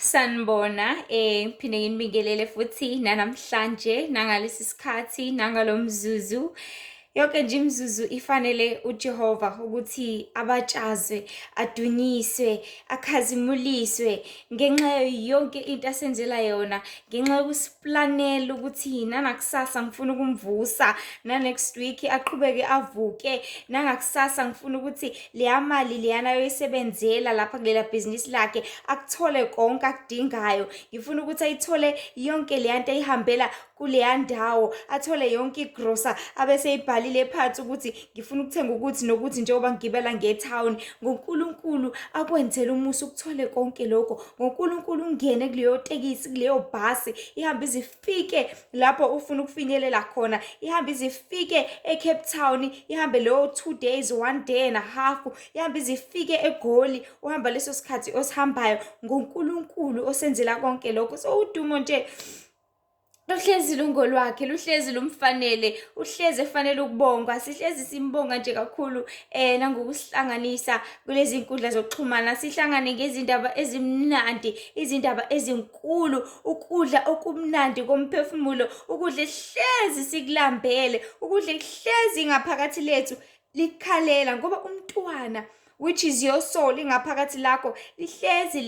Sanibona, ngiphinde nginibingelele futhi nanamhlanje nangalesi sikhathi nangalo mzuzu. Yonke nje imizuzu ifanele uJehova ukuthi abatshazwe, adunyiswe, akhazimuliswe ngenxa yonke into asenzela yona, ngenxa yokusiplanela ukuthi nanakusasa ngifuna ukumvusa, na-next week aqhubeke avuke, nangakusasa ngifuna ukuthi leya mali leyana ayoyisebenzela lapha kulela bhizinisi lakhe akuthole konke akudingayo. Ngifuna ukuthi ayithole yonke leya nto ayihambela kuleya ndawo, athole yonke igrosa abese eyibhalile phansi ukuthi ngifuna ukuthenga ukuthi nokuthi njengoba ngigibela nge-town. NgoNkulunkulu akwenzele umusa ukuthole konke lokho. NgoNkulunkulu ungene kuleyo tekisi, kuleyo bhasi, ihambe ize ifike lapho ufuna ukufinyelela khona, ihambe ize ifike eCape Town, ihambe leyo 2 days 1 day and a half, ihambe ize ifike eGoli, uhamba leso sikhathi osihambayo. NgoNkulunkulu osenzela konke lokho, so udumo nje luhlezi lungolwakhe, luhlezi lumfanele, uhlezi efanele ukubongwa. Sihlezi simbonga nje kakhulu nangokusihlanganisa kulezi nkundla zokuxhumana, sihlangane ngezindaba ezimnandi, izindaba ezinkulu, ukudla okumnandi komphefumulo, ukudla hlezi sikulambele, ukudla hlezi ngaphakathi lethu likhalela ngoba umntwana, which is your soul, ingaphakathi lakho lihlezi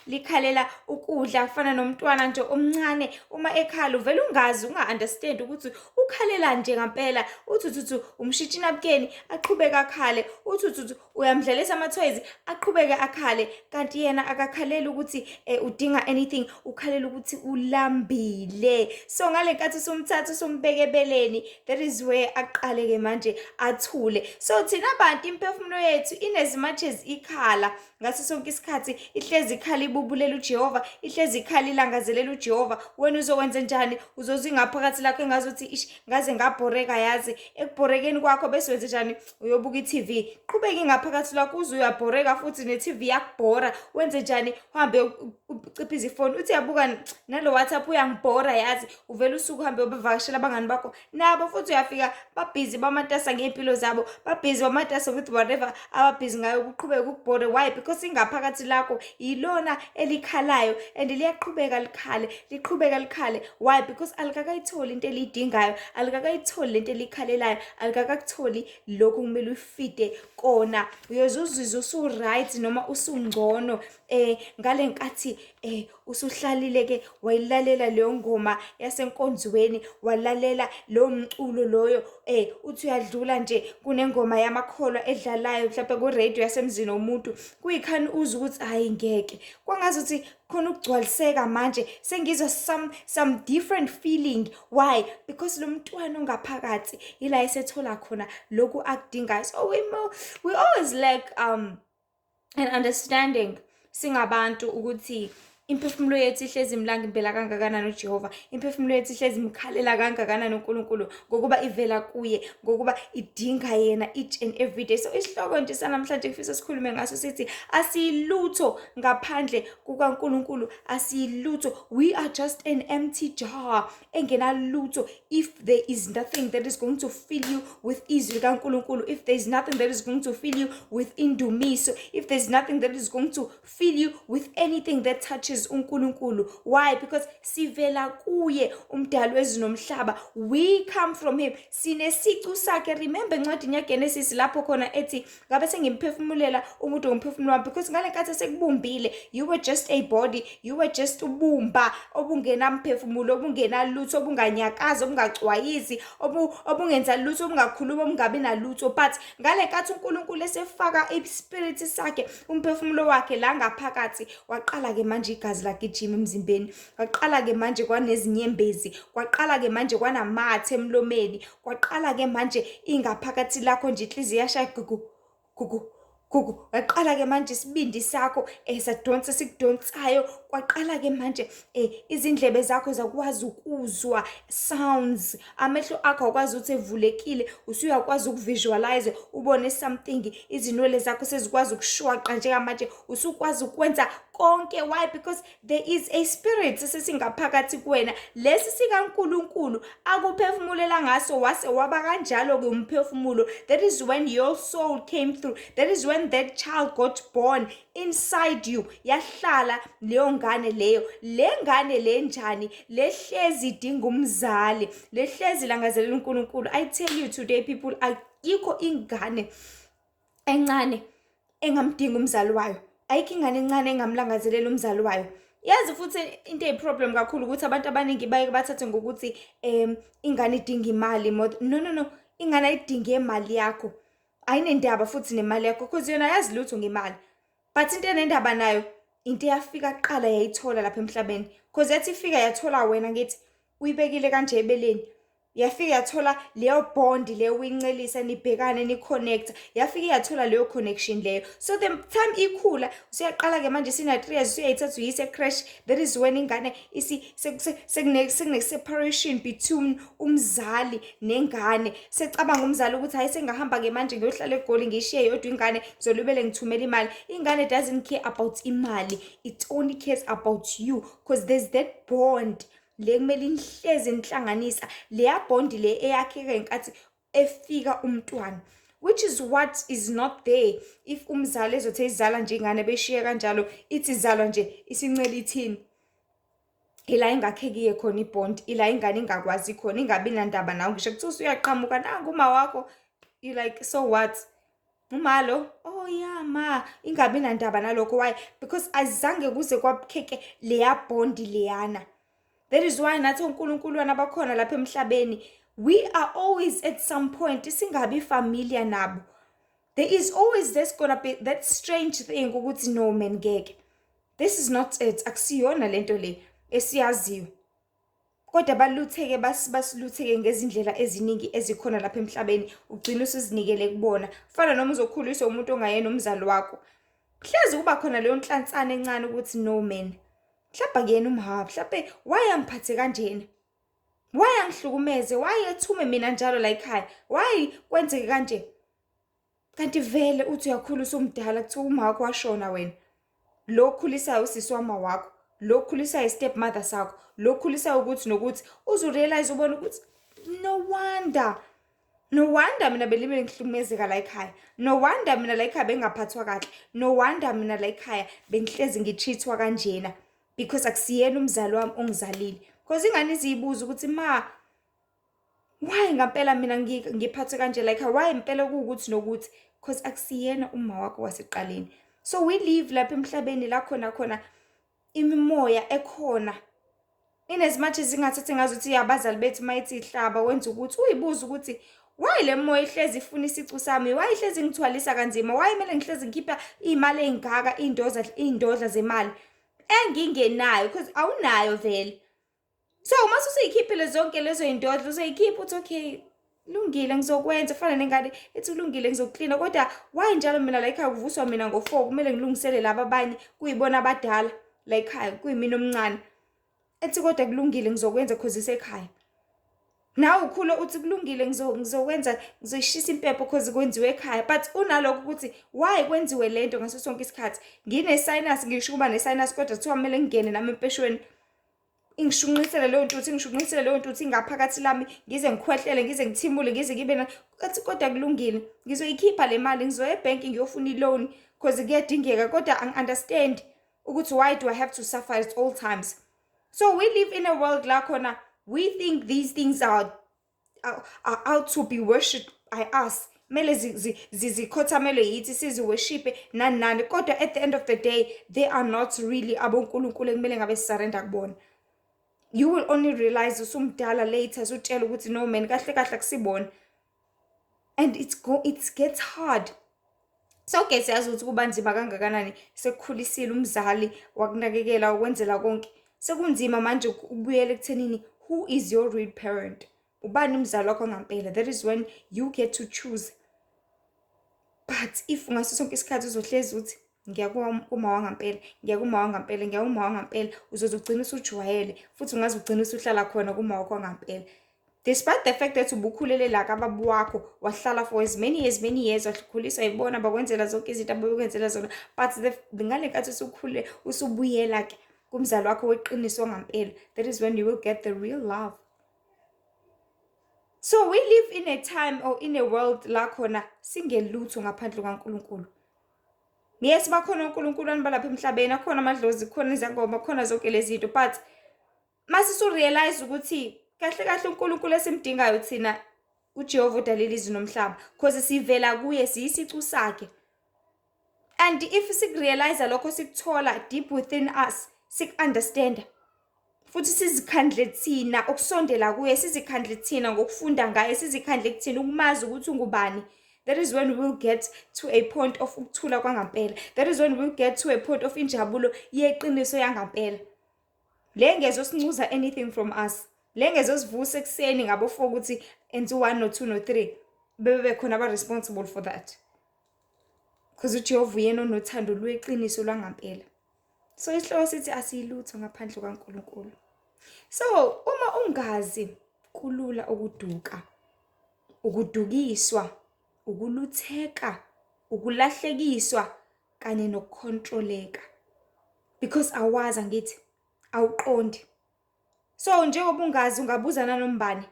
likhalela ukudla. Kufana nomntwana nje omncane, uma ekhala uvela unga-understand ukuthi ukhalela nje ngampela. Uthi umshitsha inapukeni aqhubeke akhale, uthi uyamdlalisa ama-toys aqhubeke akhale, kanti yena akakhaleli ukuthi udinga anything, ukhalela ukuthi ulambile. So ngale nkathi somthatha sombeke ebeleni, that is where aqale-ke manje athule. So thina bantu imphefumulo yethu in as much as ikhala ngaso sonke isikhathi, ihlezi ikhala ibubulela uJehova, ihlezi ikhala ilangazelela uJehova. Wena uzokwenza njani? Uzozwa ingaphakathi lakho engazuthi ngaze ngabhoreka. Yazi ekubhorekeni kwakho bese wenze njani? Uyobuka iTV. Qhubeka ingaphakathi lakho uze uyabhoreka futhi neTV yakubhora. Wenze njani? Uhambe uciphize ifoni uthi yabuka nalo WhatsApp uyangibhora. Yazi uvela usuku uhambe ubavakashela abangani bakho, nabo futhi uyafika babhizi bamatasa ngempilo zabo, babhizi bamatasa with whatever ababhizi ngayo, kuqhubeka ukubhore. Why? Because ingaphakathi lakho ilona elikhalayo and liyaqhubeka likhale, liqhubeka likhale. Why? Because alikakayitholi into eliyidingayo, alikakayitholi lento elikhalelayo, alikakakutholi lokhu kumele ufide kona. Uyozuzizwa usu-right noma usungcono ngale nkathi usuhlalile ke wayilalela leyo ngoma yasenkonzweni, walalela lo mculo loyo, uthi uyadlula nje kunengoma yamakholwa edlalayo mhlawumbe ku-radio yasemzini womuntu, kuyikhani uzwe ukuthi hayi ngeke, kwangazuthi khona ukugcwaliseka manje, sengizwa some different feeling. Why? Because lo mntwana ongaphakathi ila esethola khona lokhu akudingayo. So we always lack an understanding singabantu ukuthi imphefumulo yethu ihlezi imlangibela kangakanani uJehova, imphefumulo yethu ihlezi imkhalela kangakanani uNkulunkulu, ngokuba ivela kuye, ngokuba idinga yena each and every day. So isihloko nje sanamhlanje ngifisa sikhulume ngaso sithi asiyilutho ngaphandle kukaNkulunkulu, asiyilutho. We are just an empty jar engenalutho if there is nothing that is going to fill you with izwi kaNkulunkulu, if there is nothing that is going to fill you with indumiso, if there is nothing that is going to fill you with anything that touches uNkulunkulu. Why? Because sivela kuye umdali wezulu nomhlaba. We come from him. Sinesicu sakhe. Remember encwadini yaGenesis lapho khona ethi ngabe sengimphefumulela umuntu ngomphefumulo wami, because ngale nkathi sekubumbile, you were just a body, you were just ubumba obungena mphefumulo, obungena lutho, obunganyakaza, obungacwayizi, obungenza lutho, obungakhuluma, obungabi nalutho. But ngale nkathi uNkulunkulu esefaka ispirit sakhe, umphefumulo wakhe la ngaphakathi, waqala ke manje igazi lagijima emzimbeni, kwaqala ke manje kwanezinyembezi, kwaqala ke manje kwanamathe emlomeni, kwaqala ke manje ingaphakathi lakho nje inhliziyo yashaya gugu gugu gugu. Waqala ke manje isibindi sakho sadonsa sikudonsayo, kwaqala ke manje izindlebe zakho zakwazi ukuzwa sounds, amehlo akho akwazi ukuthi evulekile, usuyakwazi ukuvisualize, ubone something, izinwele zakho sezikwazi ukushwaqa njengamanje, usukwazi ukwenza konke. Why? Because there is a spirit sesingaphakathi kuwena, lesi sikaNkulunkulu akuphefumulela ngaso wase waba kanjalo ke umphefumulo. That is when your soul came through, that is when when that child got born inside you, yahlala leyo ngane leyo, le ngane le njani, lehlezi idinga umzali, lehlezi langazelela uNkulunkulu. I tell you today people, ayikho ingane encane engamdinga umzali wayo, ayikho ingane encane engamlangazelela umzali wayo. Yazi futhi into eyiproblem kakhulu ukuthi abantu abaningi bayeke bathathe ngokuthi ingane idinga imali more. No, ingane ayidingi imali yakho, ayinendaba futhi nemali yakho because yona yazi lutho ngemali. But into enendaba nayo into yafika kuqala yayithola lapha emhlabeni, because yathi ifika yathola wena ngithi uyibekile kanje ebeleni, yafika yathola leyo bond leyo uyincelisa, nibhekane ni-connect, yafika yathola leyo connection leyo. So the time ikhula usuyaqala ke manje sina 3 years usuyayithatha uyise crash, that is when ingane sekune-separation between umzali nengane. Secabanga umzali ukuthi hayi sengahamba ke manje ngiyohlala eGoli ngishiye yodwa ingane ngizolubele ngithumela imali. Ingane doesn't care about imali, it only cares about you, because there's that bond le kumele inhlezi inhlanganisa, leya bond le eyakheka nkathi efika umntwana, which is what is not there if umzali ezothe izala nje ingane beshiye kanjalo ithi izalwa nje isincela ithini. Ila ingakhekiye khona ibond, ila ingane ingakwazi khona, ingabi nandaba nawe. Ngisho kuthiwa usuyaqhamuka nangu uma wakho, you like, so what? Umalo, oh yeah ma, ingabi nandaba nalokho. Why? Because azange kuze kwakheke leya bond leyana. That is why nathi uNkulunkulu abakhona lapha emhlabeni, we are always at some point isingabi familiar nabo. There is always there's gonna be that strange thing ukuthi no man ngeke, this is not it, akusiyona lento le esiyaziyo. Kodwa balutheke basilutheke ngezindlela eziningi ezikhona lapha emhlabeni, ugcina usizinikele kubona. Fana noma uzokhuliswa umuntu ongayena umzali wakho, hlezi kuba khona leyo nhlantsana encane ukuthi no man, mhlawumbe kuyena umhaba, mhlawumbe why angiphathe kanjena, why angihlukumeze, why ethume mina njalo la ekhaya, why kwenzeke kanje. Kanti vele uthi uyakhulisa umdala kuthiwa uma wakho washona wena, lo khulisayo usisi wama wakho, lo khulisayo istep mother sakho, lo khulisayo ukuthi nokuthi uzurealize ubona ukuthi no wonder mina belimele ngihlukumezeka la ekhaya, no wonder mina la ekhaya bengaphathwa kahle, no wonder mina la ekhaya bengihlezi ngitreatwa kanjena, because akusiyena umzali wami ongizalile. Because ingane izibuza ukuthi ma, why ngampela mina ngiphathe kanje la ekhaya, why impela kuukuthi nokuthi, because akusiyena uma wakho waseqaleni. So we live lapha emhlabeni la khona imimoya ekhona, in as much as ingathathi ngazuthi abazali bethu mayithi ihlaba wenza ukuthi uyibuza ukuthi why le moya ihlezi ifuna isicu sami, why ihlezi ngithwalisa kanzima, why kumele ngihlezi ngikhipha imali engaka, indodla zemali engingenayo, because awunayo vele. So uma usuyikhiphile zonke lezo indodla uzoyikhipha uthi okay lungile ngizokwenza, fana nengane ethi ulungile ngizoklina, kodwa why njalo mina la ekhaya kuvuswa mina ngo4 kumele ngilungisele laba abanye kuyibona abadala la ekhaya kuyimina omncane, ethi kodwa kulungile ngizokwenza because isekhaya. Nawe ukhula uthi kulungile ngizokwenza, ngizoyishisa impepho because kwenziwe ekhaya, but unalokho ukuthi why kwenziwe lento ngaso sonke isikhathi. Ngine-sinus, ngisho kuba ne-sinus kodwa kuthiwa kumele ngingene nami empeshweni ingishunqisele leyo ntuthu ingaphakathi lami, ngize ngikhwehlele, ngize ngithimule, ngize ngibe athi kodwa kulungile ngizoyikhipha le mali, ngizoya ebhenki ngiyofuna i-loan because kuyadingeka, kodwa ang-understand ukuthi why do I have to suffer at all times. So we live in a world la khona we think these things are out to be worshipped by us, mele zikhothamelwe yithi siziworshipe nani, kodwa at the end of the day they are not really abonkulunkulu ekumele ngabe sisurrender kubona. You will only realize usumdala later usutshela ukuthi no man kahle akusibona, and it gets hard. So ke siyazi ukuthi kuba nzima kangakanani sekukhulisile umzali wakunakekela ukwenzela konke, sekunzima manje ubuyele ekuthenini who is your real parent, ubani umzali wakho ngampela. That is when you get to choose. But if ngaso sonke isikhathi uzohlezi uthi ngiya kuma wangampela, ngiya kuma wangampela, ngiya uma wangampela, uzozugcina usujwayele futhi ungaze ugcina usuhlala khona kuma wakho wangampela, despite the fact that ubukhulele la kababu wakho wahlala for as many years wakhuliswa ibona bakwenzela zonke izinto abakwenzela zona, but ngale nkathi usukhule usubuyela ke kumzali wakho weqiniso ngampela, that is when you will get the real love. So we live in a time or in a world la khona singelutho ngaphandle kaNkulunkulu. Yes, bakhona uNkulunkulu balapha emhlabeni, akhona amadlozi, khona izangoma, khona zonke lezi zinto, but masisu realize ukuthi kahle kahle uNkulunkulu esimdingayo thina uJehova udalile izwe nomhlaba, because sivela kuye, siyisicu sakhe. And if sikurealize lokho sikuthola deep within us, sikunderstand, futhi sizikhandle thina ukusondela kuye, sizikhandle thina ngokufunda ngaye, sizikhandle kuthina ukumazi ukuthi ungubani, that is when we will get to a point of ukuthula kwangampela. That is when we will get to a point of injabulo yeqiniso yangampela. Le ngezosincuza anything from us. Le ngezosivusa ekuseni ngabo 4 ukuthi enze 1 no 2 no 3 bebe khona aba responsible for that. Because uJehova uyena onothando lweqiniso lwangampela. So isihloko sithi asiyilutho ngaphandle kaNkulunkulu. So uma ungazi kulula ukuduka, ukudukiswa, ukulutheka, ukulahlekiswa kanye nokucontroleka. Because awazi ngithi awuqondi. So njengoba ungazi ungabuzana nombani,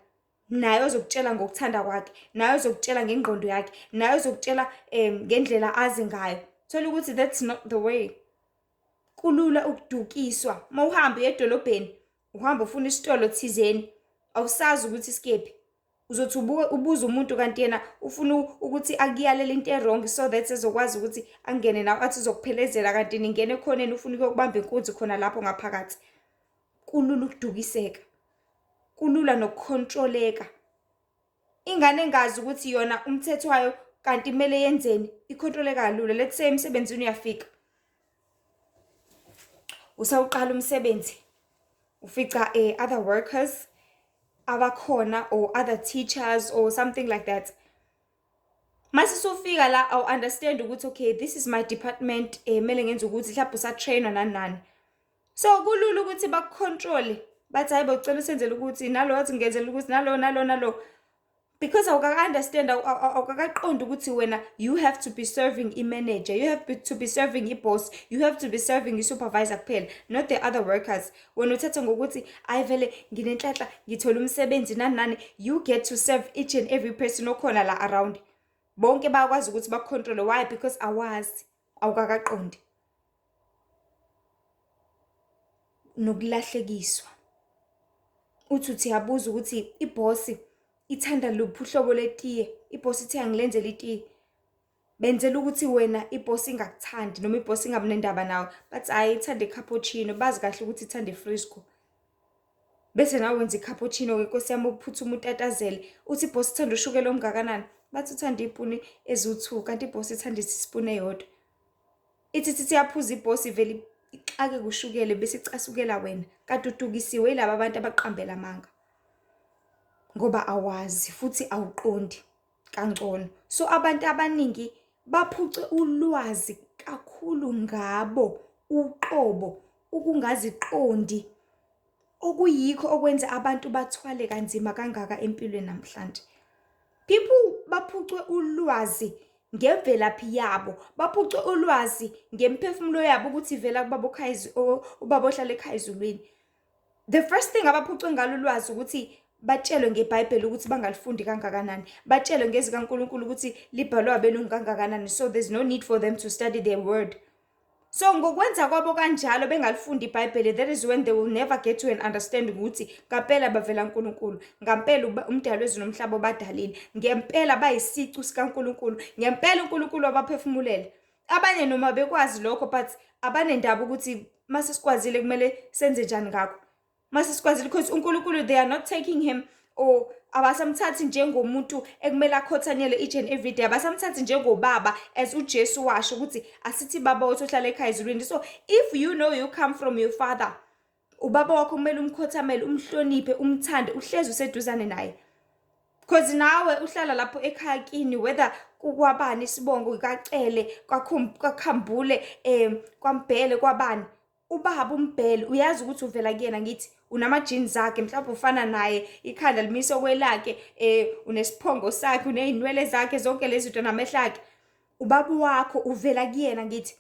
naye ozokutshela ngokuthanda kwakhe, naye ozokutshela ngengqondo yakhe, naye ozokutshela ngendlela azi ngayo. Thola ukuthi that's not the way. Kulula ukudukiswa. Mawuhamba edolobheni, uhamba ufuna isitolo thizeni, awusazi ukuthi isikephi. Uzothi ubuza umuntu kanti yena ufuna ukuthi akuyalele into wrong so that ezokwazi ukuthi angene nawe athi uzokuphelezela kanti ningene khoneni ufuna ukubamba inkunzi khona lapho ngaphakathi. Kulula ukudukiseka. Kulula nokucontroleka. Ingane engazi ukuthi yona umthetho wayo kanti kumele yenzeni, icontroleka kalula. Let's say emsebenzini uyafika. Usawuqala umsebenzi. Ufica other workers abakhona or other teachers or something like that. Masisufika la I'll understand ukuthi okay, this is my department, mele ngenze ukuthi mhlawumbe usatrainwa nani. So kulula ukuthi bakucontrol, bathi hayibo ucela usenzele ukuthi nalo wathi ngenzele ukuthi nalo. Because awuka-understand, awukaqonda ukuthi wena you have to be serving i-manager, you have to be serving i-boss, you have to be serving i-supervisor kuphela, not the other workers. Wena uthatha ngokuthi ayivele nginenhlanhla ngithola umsebenzi nani, you get to serve each and every person okhona la around. Bonke bayakwazi ukuthi bakucontrol. Why? Because awazi, awukaqondi. Nokulahlekiswa. Uthi yabuza ukuthi i-boss ithanda luphi uhlobo letiye, iboss ithi angilenzele itiye. Benzela ukuthi wena iboss ingakuthandi noma iboss ingabe nendaba nawe, bathi hayi ithanda i-cappuccino, bazi kahle ukuthi ithanda i-frisco. Bese nawe wenza i-cappuccino ke Nkosi yami uphuthuma utatazele, uthi iboss ithanda ushukela omgakanani, bathi uthanda ipuni ezu2 kanti iboss ithanda isipuni eyodwa. Ithi yaphuza iboss ivele ixake kushukele bese icasukela wena, kanti udukisiwe yilabo abantu abaqambela amanga. Ngoba awazi futhi awuqondi kangcono. So abantu abaningi baphuce ulwazi kakhulu ngabo uqobo ukungaziqondi, okuyikho okwenza abantu bathwale kanzima kangaka empilweni namhlanje. People baphuce ulwazi ngemvelaphi yabo, baphuce ulwazi ngemphefumulo yabo ukuthi ivela kubaba okhaya ubaba ohlala ekhaya ezulwini. The first thing abaphuce ngalo ulwazi ukuthi batshelwe ngeBhayibheli ukuthi bangalifundi kangakanani, batshelwe ngezika kaNkulunkulu ukuthi libhalwe abelungu kangakanani, so there's no need for them to study their word. So ngokwenza kwabo kanjalo bengalifundi iBhayibheli, that is when they will never get to an understanding ukuthi ngampela bavela uNkulunkulu, ngampela umdali wezwe nomhlaba obadalile, ngempela bayisicu sikaNkulunkulu, ngempela uNkulunkulu wabaphefumulela. Abanye noma bekwazi lokho but abanendaba ukuthi mase sikwazile kumele senze njani ngakho. Mase sikwazile because uNkulunkulu they are not taking him or abasamthathi njengomuntu ekumele akhothanyele each and every day, abasamthathi njengobaba as uJesu washo ukuthi asithi baba wethu ohlala ekhaya ezulwini. So if you know you come from your father, ubaba wakho kumele umkhothamele, umhloniphe, umthande, uhlezi useduzane naye. Because nawe uhlala lapho ekhaya kini, whether kukwabani isibongo ikacele kwakhambule kwambhele kwabani, ubaba umbhele uyazi ukuthi uvela kuyena. Ngithi unama jeans akhe, mhlawumbe ufana naye, ikhanda limise okwelakhe, unesiphongo sakhe, uneyinwele zakhe, zonke lezi zinto namehla akhe. Ubaba wakho uvela kuyena. Ngithi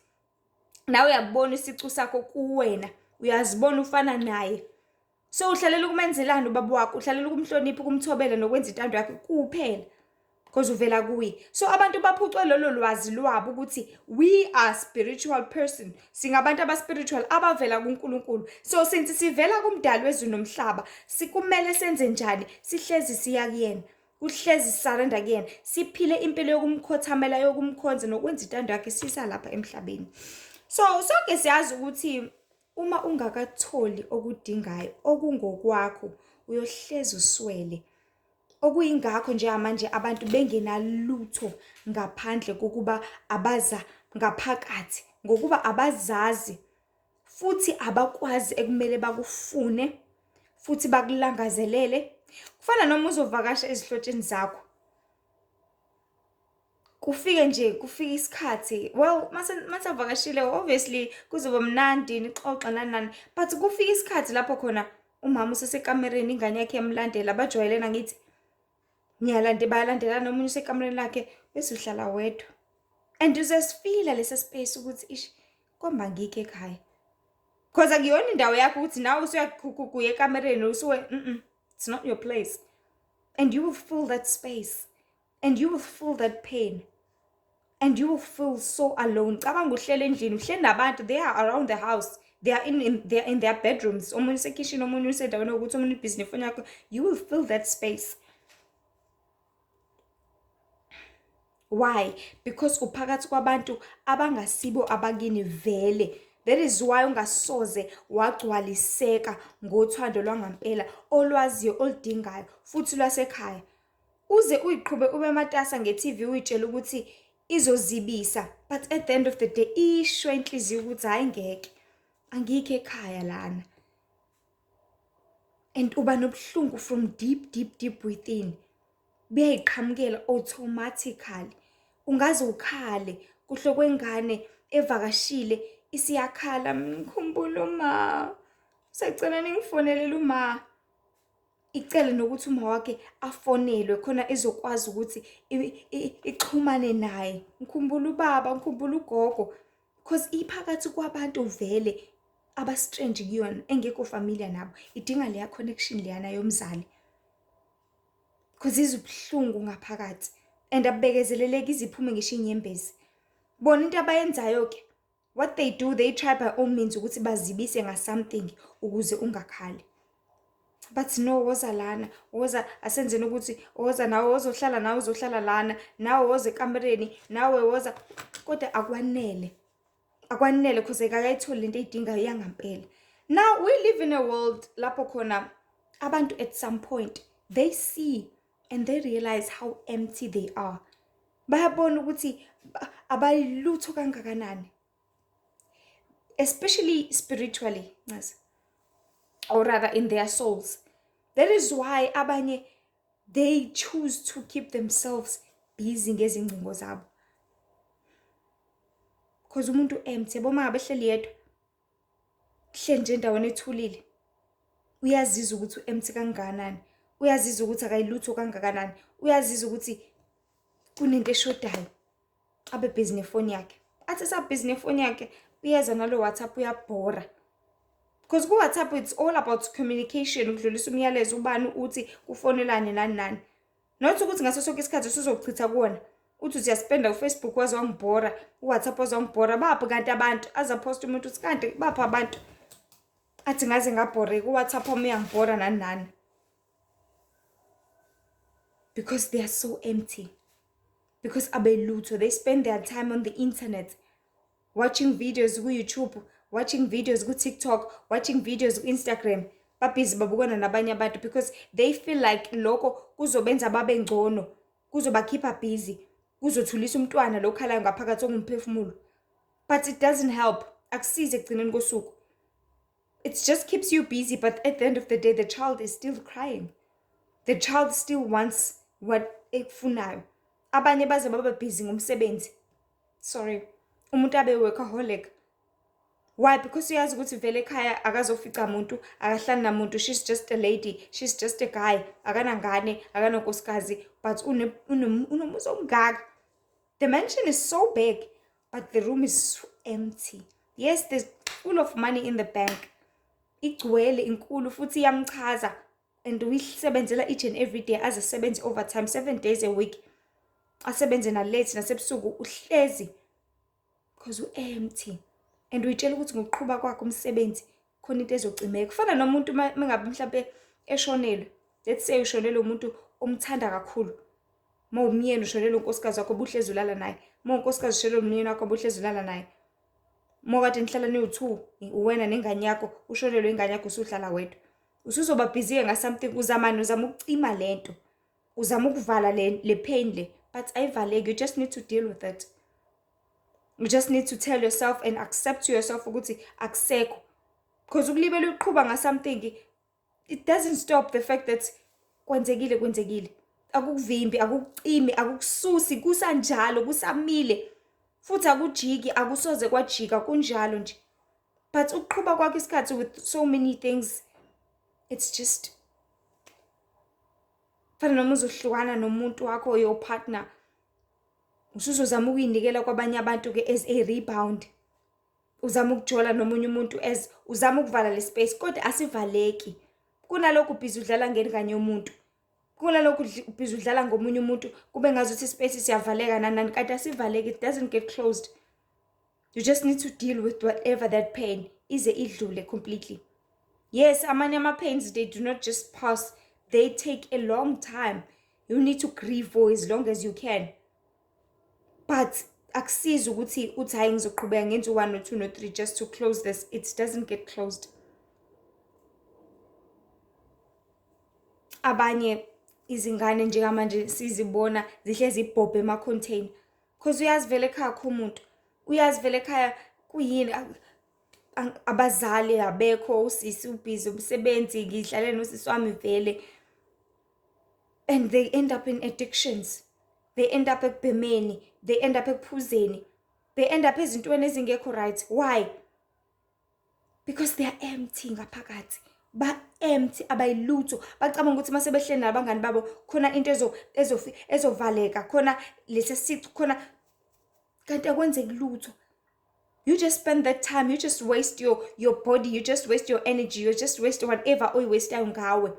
nawe uyabona isicu sakho kuwena, uyazibona ufana naye. So uhlalela ukumenzelana ubaba wakho, uhlalela ukumhlonipha, ukumthobela nokwenza intando yakhe kuphela. because uvela kuye. So abantu baphucwe lolo lwazi lwabo ukuthi we are spiritual person, singabantu abaspiritual abavela kuNkulunkulu. So since sivela kumdali wezulu nomhlaba, sikumele senze njani? Sihlezi siya kuyena, kuhlezi surrender kuyena, siphile impilo yokumkhothamela, yokumkhonza nokwenza intando yakhe sisa lapha emhlabeni. So sonke siyazi ukuthi uma ungakatholi okudingayo okungokwakho uyohlezi uswele. Okuyingakho nje manje abantu bengenalutho ngaphandle kokuba abaza ngaphakathi, ngokuba abazazi futhi abakwazi ekumele bakufune futhi bakulangazelele. Kufana noma uzovakasha ezihlotsheni zakho, kufike isikhathi, well masavakashile obviously kuzoba mnandi nixoxa nani, but kufika isikhathi lapho khona umama usesekamereni, ingane yakhe yamlandela, bajwayelena ngithi bayalandelana, omunye usekamereni lakhe bese uhlala wedwa. And uzesifila lesa space ukuthi ish komba ngike ekhaya, because akuyona indawo yakho ukuthi nawe usuyakuya ekamereni it's not your place. And you will feel that space, and you will feel that pain, and you will feel so alone. Cabanga uhlele endlini, uhleli nabantu, they are around the house, they are in their bedrooms, omunye usekitchen, omunye usendaweni ukuthi omunye ibhizinisi nefoni yakho. You will feel that space. Why? Because uphakathi kwabantu abangasibo abakini vele. That is why ungasoze wagcwaliseka ngothando lwangampela, olwaziyo, oludingayo futhi lwasekhaya. Uze uyiqhube ube matasa nge-TV uyitshela ukuthi izozibisa, but at the end of the day ishwe inhliziyo ukuthi hayi ngeke, angikho ekhaya lana. And uba nobuhlungu from deep within. Buyayiqhamukela automatically. Ungaze ukhale kuhlo kwengane evakashile isiyakhala, ngikhumbula uma sacela ningifonelele uma, icele nokuthi uma wakhe afonelwe khona ezokwazi ukuthi ixhumane naye. Ngikhumbula ubaba, ngikhumbula ugogo, because iphakathi kwabantu vele aba strange kuyona, engekho familiar nabo, idinga leya connection leyana yomzali, because izubuhlungu ngaphakathi and abekezeleleki iziphume ngisho inyembezi. Bona into abayenzayo ke, what they do, they try by all means ukuthi bazibise something ukuze ungakhali. But no, woza lana, woza asenzeni ukuthi woza nawe wozohlala nawe uzohlala lana, nawe woza ekamereni, nawe woza, kodwa akwanele because akayitholi into eyidingayo yangampela. Now we live in a world lapho khona abantu at some point they see and they realize how empty they are. Bayabona ukuthi abayilutho kangakanani, especially spiritually, or rather in their souls. That is why abanye they choose to keep themselves busy ngezingcingo zabo. Because umuntu empty, yabo mangabe ehleli yedwa, kuhleli nje endaweni ethulile, uyazizwa ukuthi empty kangakanani, uyazizwa ukuthi akayilutho kangakanani, uyazizwa ukuthi kunento eshodayo. Abe busy nefoni yakhe, athi busy nefoni yakhe, uyeza nalo WhatsApp uyabhora. Because ku WhatsApp it's all about communication, ukudlulisa umyalezo, ubani uthi kufonelane nani. Not ukuthi ngaso sonke isikhathi usuzochitha kuona, uthi uyaspenda uFacebook waze wangibhora, uWhatsApp waze wangibhora. Bapha kanti abantu azapost umuntu uthi kanti bapha abantu athi ngaze ngabhore kuWhatsApp wami uyangibhora nani. Because they are so empty. Because abelutho, they spend their time on the internet watching videos ku YouTube, watching videos ku TikTok, watching videos ku Instagram. Babhizi babukana nabanye abantu because they feel like lokho kuzobenza babe ngcono, kuzobakhipha busy, kuzothulisa umntwana lokhalayo ngaphakathi ongumphefumulo. But it doesn't help. Akusize ekugcineni kosuku. It just keeps you busy, but at the end of the day the child is still crying. The child still wants what ekufunayo. Abanye baze baba busy ngomsebenzi. Sorry. Umuntu abe workaholic. Why? Because uyazi ukuthi vele ekhaya akazofica umuntu, akahlali namuntu, she's just a lady, she's just a guy, akanangane, akanonkosikazi, but unomuzi omngaka. The mansion is so big, but the room is so empty. Yes, there's full of money in the bank. Igcwele inkulu futhi iyamchaza, and uyisebenzela each and every day as a 70 overtime 7 days a week. asebenze na late nasebusuku uhlezi because empty and uyitshela ukuthi ngokuqhubha kwakhe umsebenzi khona into ezocimeka. Kufana nomuntu mengabe mhlawumbe eshonelwe, let's say ushonelwe umuntu omthanda kakhulu, umyeni ushonelwe unkosikazi wakho obuhlezi ulala naye, unkosikazi ushonelwe umyeni wakho obuhlezi ulala naye, kade nihlala niwu-2 uwena nengane yakho, ushonelwe ingane yakho usuhlala wedwa, usuzoba busy something, uzama ukucima lento, uzama ukuvala le pain le, but ayivaleki. You just need to deal with it. You just need to tell yourself and accept to yourself ukuthi akusekho, because ukulibela uqhubha something, it doesn't stop the fact that kwenzekile, akukuvimbi, akukucimi, akukususi, kusanjalo, kusamile, futhi akujiki, akusoze kwajika, kunjalo nje. But ukuqhubha kwakhe isikhathi with so many things, it's just fana noma uzohlukana nomuntu wakho, your partner, usuzozama ukuyinikela kwabanye abantu ke as a rebound, uzama ukujola nomunye umuntu as uzama ukuvala le space, kodwa asivaleki. Kunalokhu ubhizi udlala ngengane yomuntu, kunalokhu ubhizi udlala ngomunye umuntu, kube ngazuthi space siyavaleka nani, kanti asivaleki. It doesn't get closed. You just need to deal with whatever that pain ize idlule completely. Yes, amanye ama-pains, they do not just pass, they take a long time. You need to grieve for as long as you can, but akusizi ukuthi uthi hayi ngizoqhubeka ngenze 1 no 2 no 3 just to close this. It doesn't get closed. Abanye izingane njengamanje sizibona zihlezi ibhobhe ema-container, because uyazivela ekhaya kho umuntu, uyazivela ekhaya kuyini, abazali abekho, usisi ubhizi umsebenzi, ngihlale nosisi wami vele, and they end up in addictions, they end up ekubhemeni, they end up ekuphuzeni, they end up ezintweni ezingekho right. Why? Because they are empty ngaphakathi, empty, abayilutho. Bacabanga ukuthi mase behleli nabangani babo khona into ezovaleka, khona lesisici khona, kanti akwenzeki lutho. You just spend that time, you just waste your body, you just waste your energy, you just waste whatever oyiwastayo ngawe.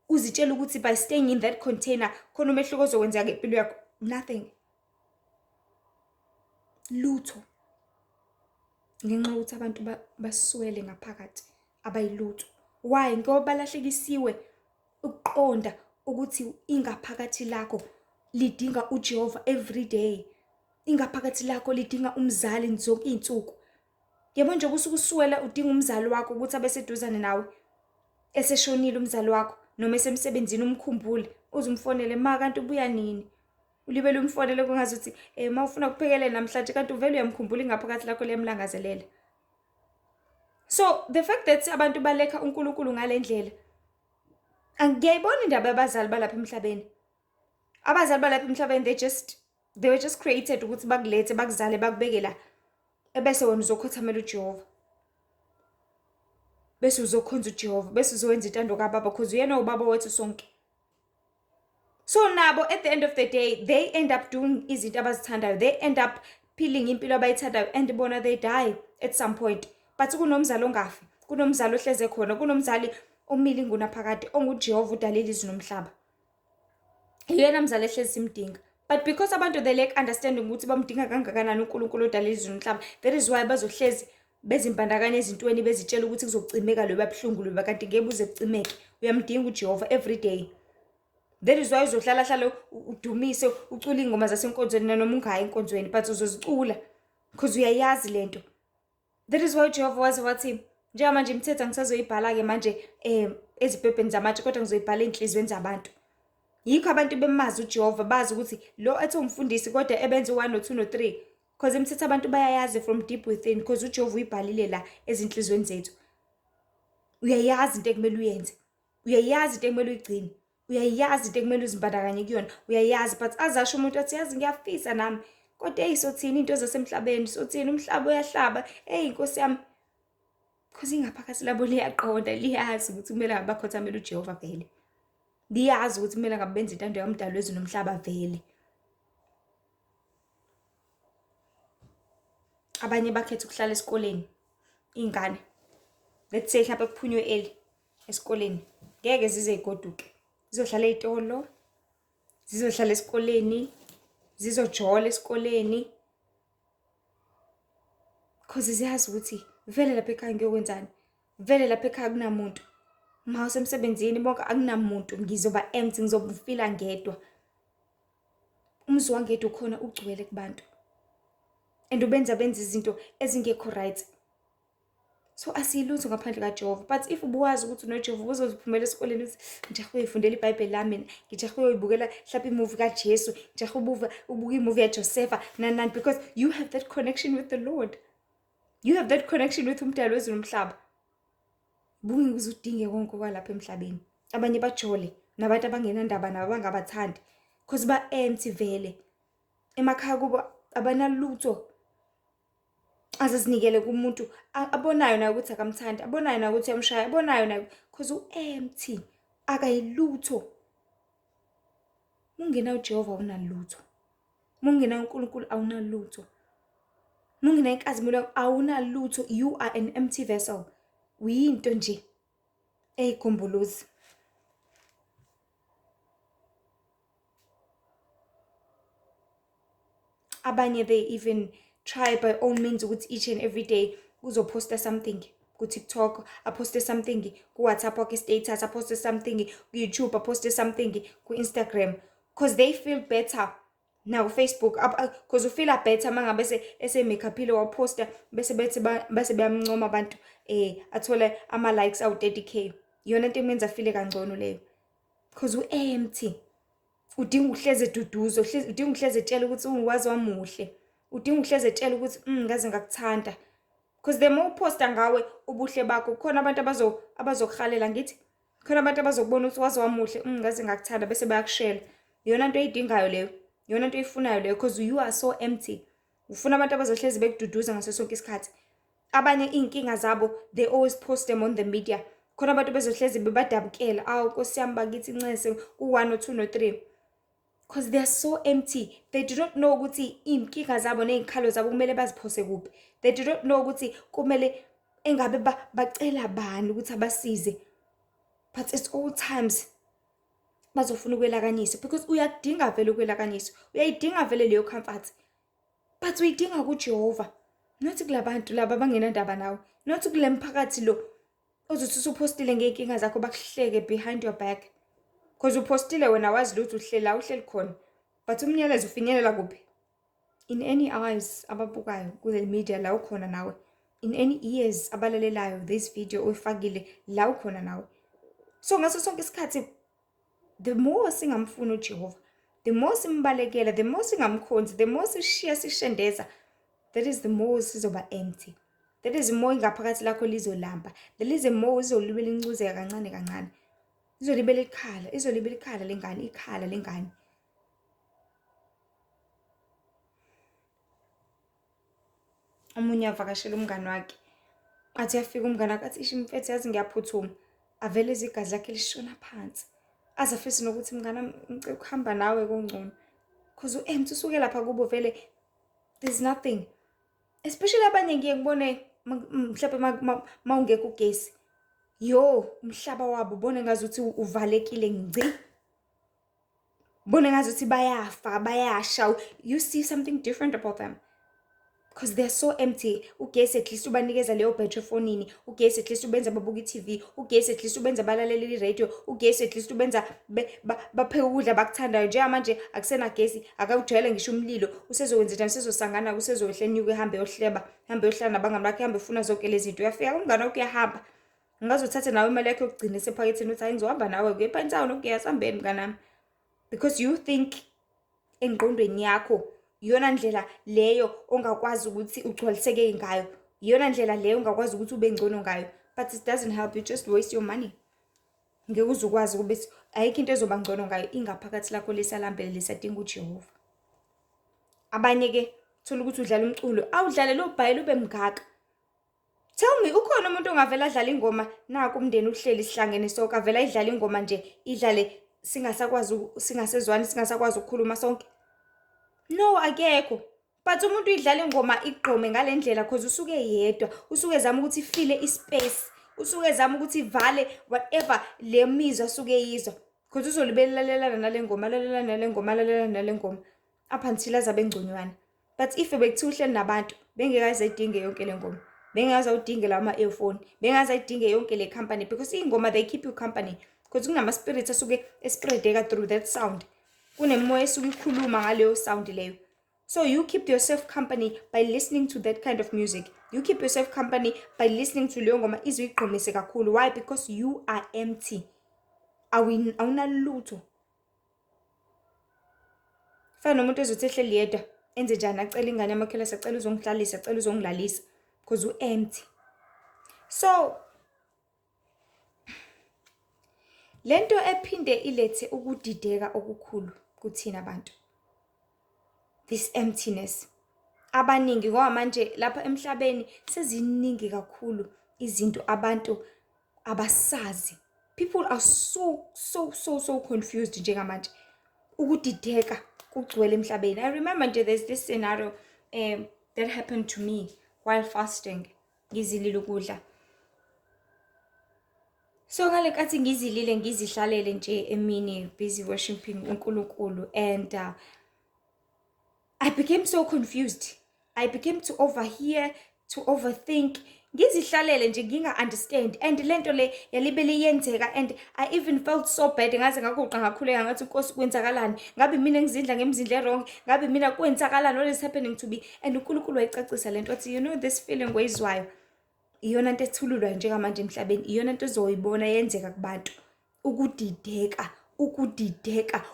Uzitshela ukuthi by staying in that container khona umehluko ozokwenzeka ngempilo yakho. Nothing. Lutho. Ngenxa ukuthi abantu baswele ngaphakathi, abayilutho. Why? Ngoba balahlekisiwe ukuqonda ukuthi ingaphakathi lakho lidinga uJehova every day. Ingaphakathi lakho lidinga umzali zonke izinsuku. Yebo nje kusuke usuwela udinga umzali wakho ukuthi abe seduzane nawe. Eseshonile umzali wakho noma esemsebenzini umkhumbule, uzumfonele kanti ubuya nini. Ulibele umfonele kungazuthi mawufuna ukuphekele namhlanje kanti uvele uyamkhumbula ingaphakathi lakho liyamlangazelela. So the fact that abantu balekha uNkulunkulu ngalendlela, angiyayibona indaba yabazali balapha emhlabeni. Abazali balapha emhlabeni, they were just created ukuthi bakulethe, bakuzale, bakubeke la, ebese wena uzokhothamela uJehova, bese uzokhonza uJehova, bese uzowenza intando kaBaba because uyena ubaba wethu sonke. So nabo at the end of the day, they end up doing izinto abazithandayo, they end up peeling impilo abayithandayo, and bona they die at some point. But kunomzali ongafi, kunomzali ohleze khona, kunomzali omile ingunaphakade, onguJehova udalile izulu nomhlaba. Yena mzali ehlezi simdinga. But because abantu they lack understanding ukuthi bamdinga kangakanani uNkulunkulu odalile izulu nomhlaba, that is why bazohlezi bezimbandakanya ezintweni bezitshela ukuthi kuzokucimeka lo babuhlungu lo, kanti ngeke uze kucimeke. Uyamdinga uJehova every day. That is why uzohlala udumise ucula ingoma zasenkonzweni noma ungayi enkonzweni, but uzozicula because uyayazi lento. That is why Jehova wathi njengamanje imithetho ngisazoyibhala ke manje ezibhebheni zamatshe, kodwa ngizoyibhala enhlizweni zabantu. Yikho abantu bemazi uJehova, bazi ukuthi lo ethi umfundisi kodwa ebenza 1 no 2 no 3, because imithetho abantu bayayazi from deep within, because uJehova uyibhalile la ezinhlizweni zethu. Uyayazi into ekumele uyenze, uyayazi into ekumele uyigcine, uyayazi into ekumele uzimbandakanye kuyona, uyayazi. But azasho umuntu athi yazi ngiyafisa nami, kodwa sothini into zasemhlabeni, sothini umhlaba uyahlaba, inkosi yami, because ingaphakathi labo liyaqonda, liyazi ukuthi kumele ngabakhothamela uJehova vele, liyazi ukuthi kumele ngabe benze intando kaMdali wezulu nomhlaba vele. Abanye bakhetha ukuhlala esikoleni, ingane let's say mhlawumbe kuphunywe early esikoleni, ngeke zize igoduke, zizohlala ezitolo, zizohlala esikoleni, zizojola esikoleni, cause ziyazi ukuthi vele lapha ekhaya ngiyokwenzani, vele lapha ekhaya kunamuntu, ma usemsebenzini bonke akunamuntu, ngizoba empty, ngizobufila ngedwa. Umzi wangedwa khona ugcwele kubantu and benza izinto ezingekho right. So asiyilutho ngaphandle kaJehova. But if ubuwazi ukuthi unoJehova uzoziphumela esikoleni uthi ngijahe uyifundela iBhayibheli lami mina, ngijahe uyibukela mhlawumbe imovie kaJesu, ngijahe ubuka imovie yaJosefa nani, because you have that connection with the Lord. You have that connection with umdali wezulu nomhlaba. Bunge ukuze udinge konke kwalapha emhlabeni. Abanye bajole nabantu abangenandaba nabo abangabathandi because ba empty vele. Emakhaya kubo abanalutho. Azazinikele kumuntu abonayo naye ukuthi akamthandi, abonayo naye ukuthi uyamshaya, abonayo naye because u-empty, akayilutho. Mungena uJehova awunalutho. Mungena uNkulunkulu awunalutho. Mungena inkazimulo awunalutho. You are an empty vessel. Uyinto nje eyigombolozi. Abanye they even try by all means ukuthi each and every day uzoposta something ku TikTok, aposte something ku WhatsApp wakhe status, aposte something ku YouTube, aposte something ku Instagram because they feel better. Now Facebook because you feel better mangabe ese makeupile waposta bese bayamncoma abantu athole ama likes awu 30k. Yona into emenza feel kangcono leyo because u-empty. Udinga uhleze eduduzo, udinga uhleze etshela ukuthi ungwazi wamuhle. Udinga uhleze etshela ukuthi ngaze ngakuthanda. Because the more posta ngawe ubuhle bakho khona abantu abazokhalela ngithi. Khona abantu abazokubona ukuthi wazi wamuhle, ngaze ngakuthanda bese bayakushela. Yona into oyidingayo leyo. Yona into oyifunayo leyo because you are so empty. Ufuna abantu abazohleze bekududuza ngaso sonke isikhathi. Abanye inkinga zabo they always post them on the media. Khona abantu bezohleze bebadabukela, Nkosi yami bakithi incese u1 no2 no3. Because they are so empty. They do not know ukuthi inkinga zabo nezikhalo zabo kumele baziphose kuphi. They do not know ukuthi kumele engabe bacela bani ukuthi abasize. But at all times bazofuna ukwelakanisa because uyakudinga vele ukwelakanisa. Uyayidinga vele leyo comfort. But uyidinga kuJehova. Not kulabantu laba abangenandaba nawe. Not kule mphakathi lo ozothi usupostile ngeenkinga zakho bakuhleke behind your back. Because upostile wena wazi lutho uhleli khona. But umnyalezo ufinyelela kuphi? In any eyes ababukayo kule media la ukhona nawe. In any ears abalalelayo this video oyifakile la ukhona nawe. So ngaso sonke isikhathi the more singamfuna uJehova, the more simbalekela, the more singamkhonzi, the more sishiya sishendeza, that is the more sizoba empty. That is more ingaphakathi lakho lizolamba. That is the more izolibela incuzeka kancane kancane. Izolibela ikhala lengane, ikhala lengane. Omunye avakashela umngane wakhe. Athi yafika umngane wakhe athi mfethu yazi ngiyaphuthuma. Avele izigazi lakhe lishona phansi. Azafisa nokuthi mngane ngicela ukuhamba nawe kongcono. Because u-empty usuke lapha kubo vele there's nothing. Especially abanye ngiye ngibone mhlawumbe mawungekho ugesi. Yo, umhlaba wabo ubone ngazuthi uvalekile ngci. Ubone ngazuthi bayafa, bayasha. You see something different about them. Because they're so empty. Ugesi at least ubanikeza leyo battery fonini. Ugesi at least ubenza babuka iTV. Ugesi at least ubenza balalela iradio. Ugesi at least ubenza bapheka ukudla bakuthandayo. Nje manje akusena gesi, akawujwayele ngisho umlilo. Usezokwenza njani sezosangana, usezohlenyuka ehambe yohleba, hambe yohlala nabangani bakhe, hambe ufuna zonke lezi zinto. Uyafika umngane wakho uyahamba. Ngazothatha nawe imali yakho yokugcina esephaketheni uthi ngizohamba nawe kuye town ukuyasambeni mnganami. Because you think engqondweni yakho iyona ndlela leyo ongakwazi ukuthi ugcwaliseke ngayo. Iyona ndlela leyo ongakwazi ukuthi ube ngcono ngayo. But it doesn't help, you just waste your money. Ngeke uzukwazi kube ayikho into ezoba ngcono ngayo ingaphakathi lakho lesalambele lesadinga uJehova. Abanye ke thola ukuthi udlala umculo, awudlale lo bhayile ube mngaka. Tell me, ukhona umuntu ongavela adlala ingoma naku umndeni uhleli sihlangene sonke avela idlala ingoma nje idlale singasezwani singasakwazi ukukhuluma sonke? No, akekho. But umuntu idlala ingoma igqome ngalendlela because usuke yedwa, usuke ezama ukuthi file ispace, usuke ezama ukuthi ivale whatever le mizwa asuke yizwa because uzolibelelana nale ngoma, lalela nale ngoma, lalela nale ngoma. up until azabe ngconywana. But if bekuthiwa uhleli nabantu bengekaze ayidinge yonke le ngoma, bengazawudinge lama-earphone, bengazayidinge yonke le company, because iy'ngoma they keep you company, because kunama-spirits asuke espreadeka through that sound, kunemoya esuke ikhuluma ngaleyo sound leyo. So you keep yourself company by listening to that kind of music. You keep yourself company by listening to leyo ngoma izwe igqomise kakhulu. Why? Because you are empty. Awunalutho. Fana nomuntu ezothi ehleli yedwa enze njani, acela ingane yamakhelwane, acela uzongihlalisa, acela uzongilalisa, because u-empty. So lento ephinde ilethe ukudideka okukhulu kuthina abantu, this emptiness. Abaningi ngoba manje lapha emhlabeni seziningi kakhulu izinto abantu abasazi. People are so confused njengamanje. Ukudideka kugcwele emhlabeni. I remember nje there's this scenario that happened to me while fasting. Ngizilile ukudla. So ngale kathi ngizilile ngizihlalele nje emini busy worshiping uNkulunkulu, and I became so confused. I became to overhear, to overthink. Ngizihlalele nje nginga-understand, and lento le yalibele yenzeka, and I even felt so bad. Ngaze ngakuqa ngakhuleka ngathi Nkosi kwenzakalani, ngabe mina ngizindla ngemizindla errong, ngabe mina kwenzakalani, what is happening to me? And uNkulunkulu wayicacisa lento wathi, you know this feeling oyizwayo iyona nto ethululwa njengamanje emhlabeni, iyona nto ozoyibona yenzeka kubantu.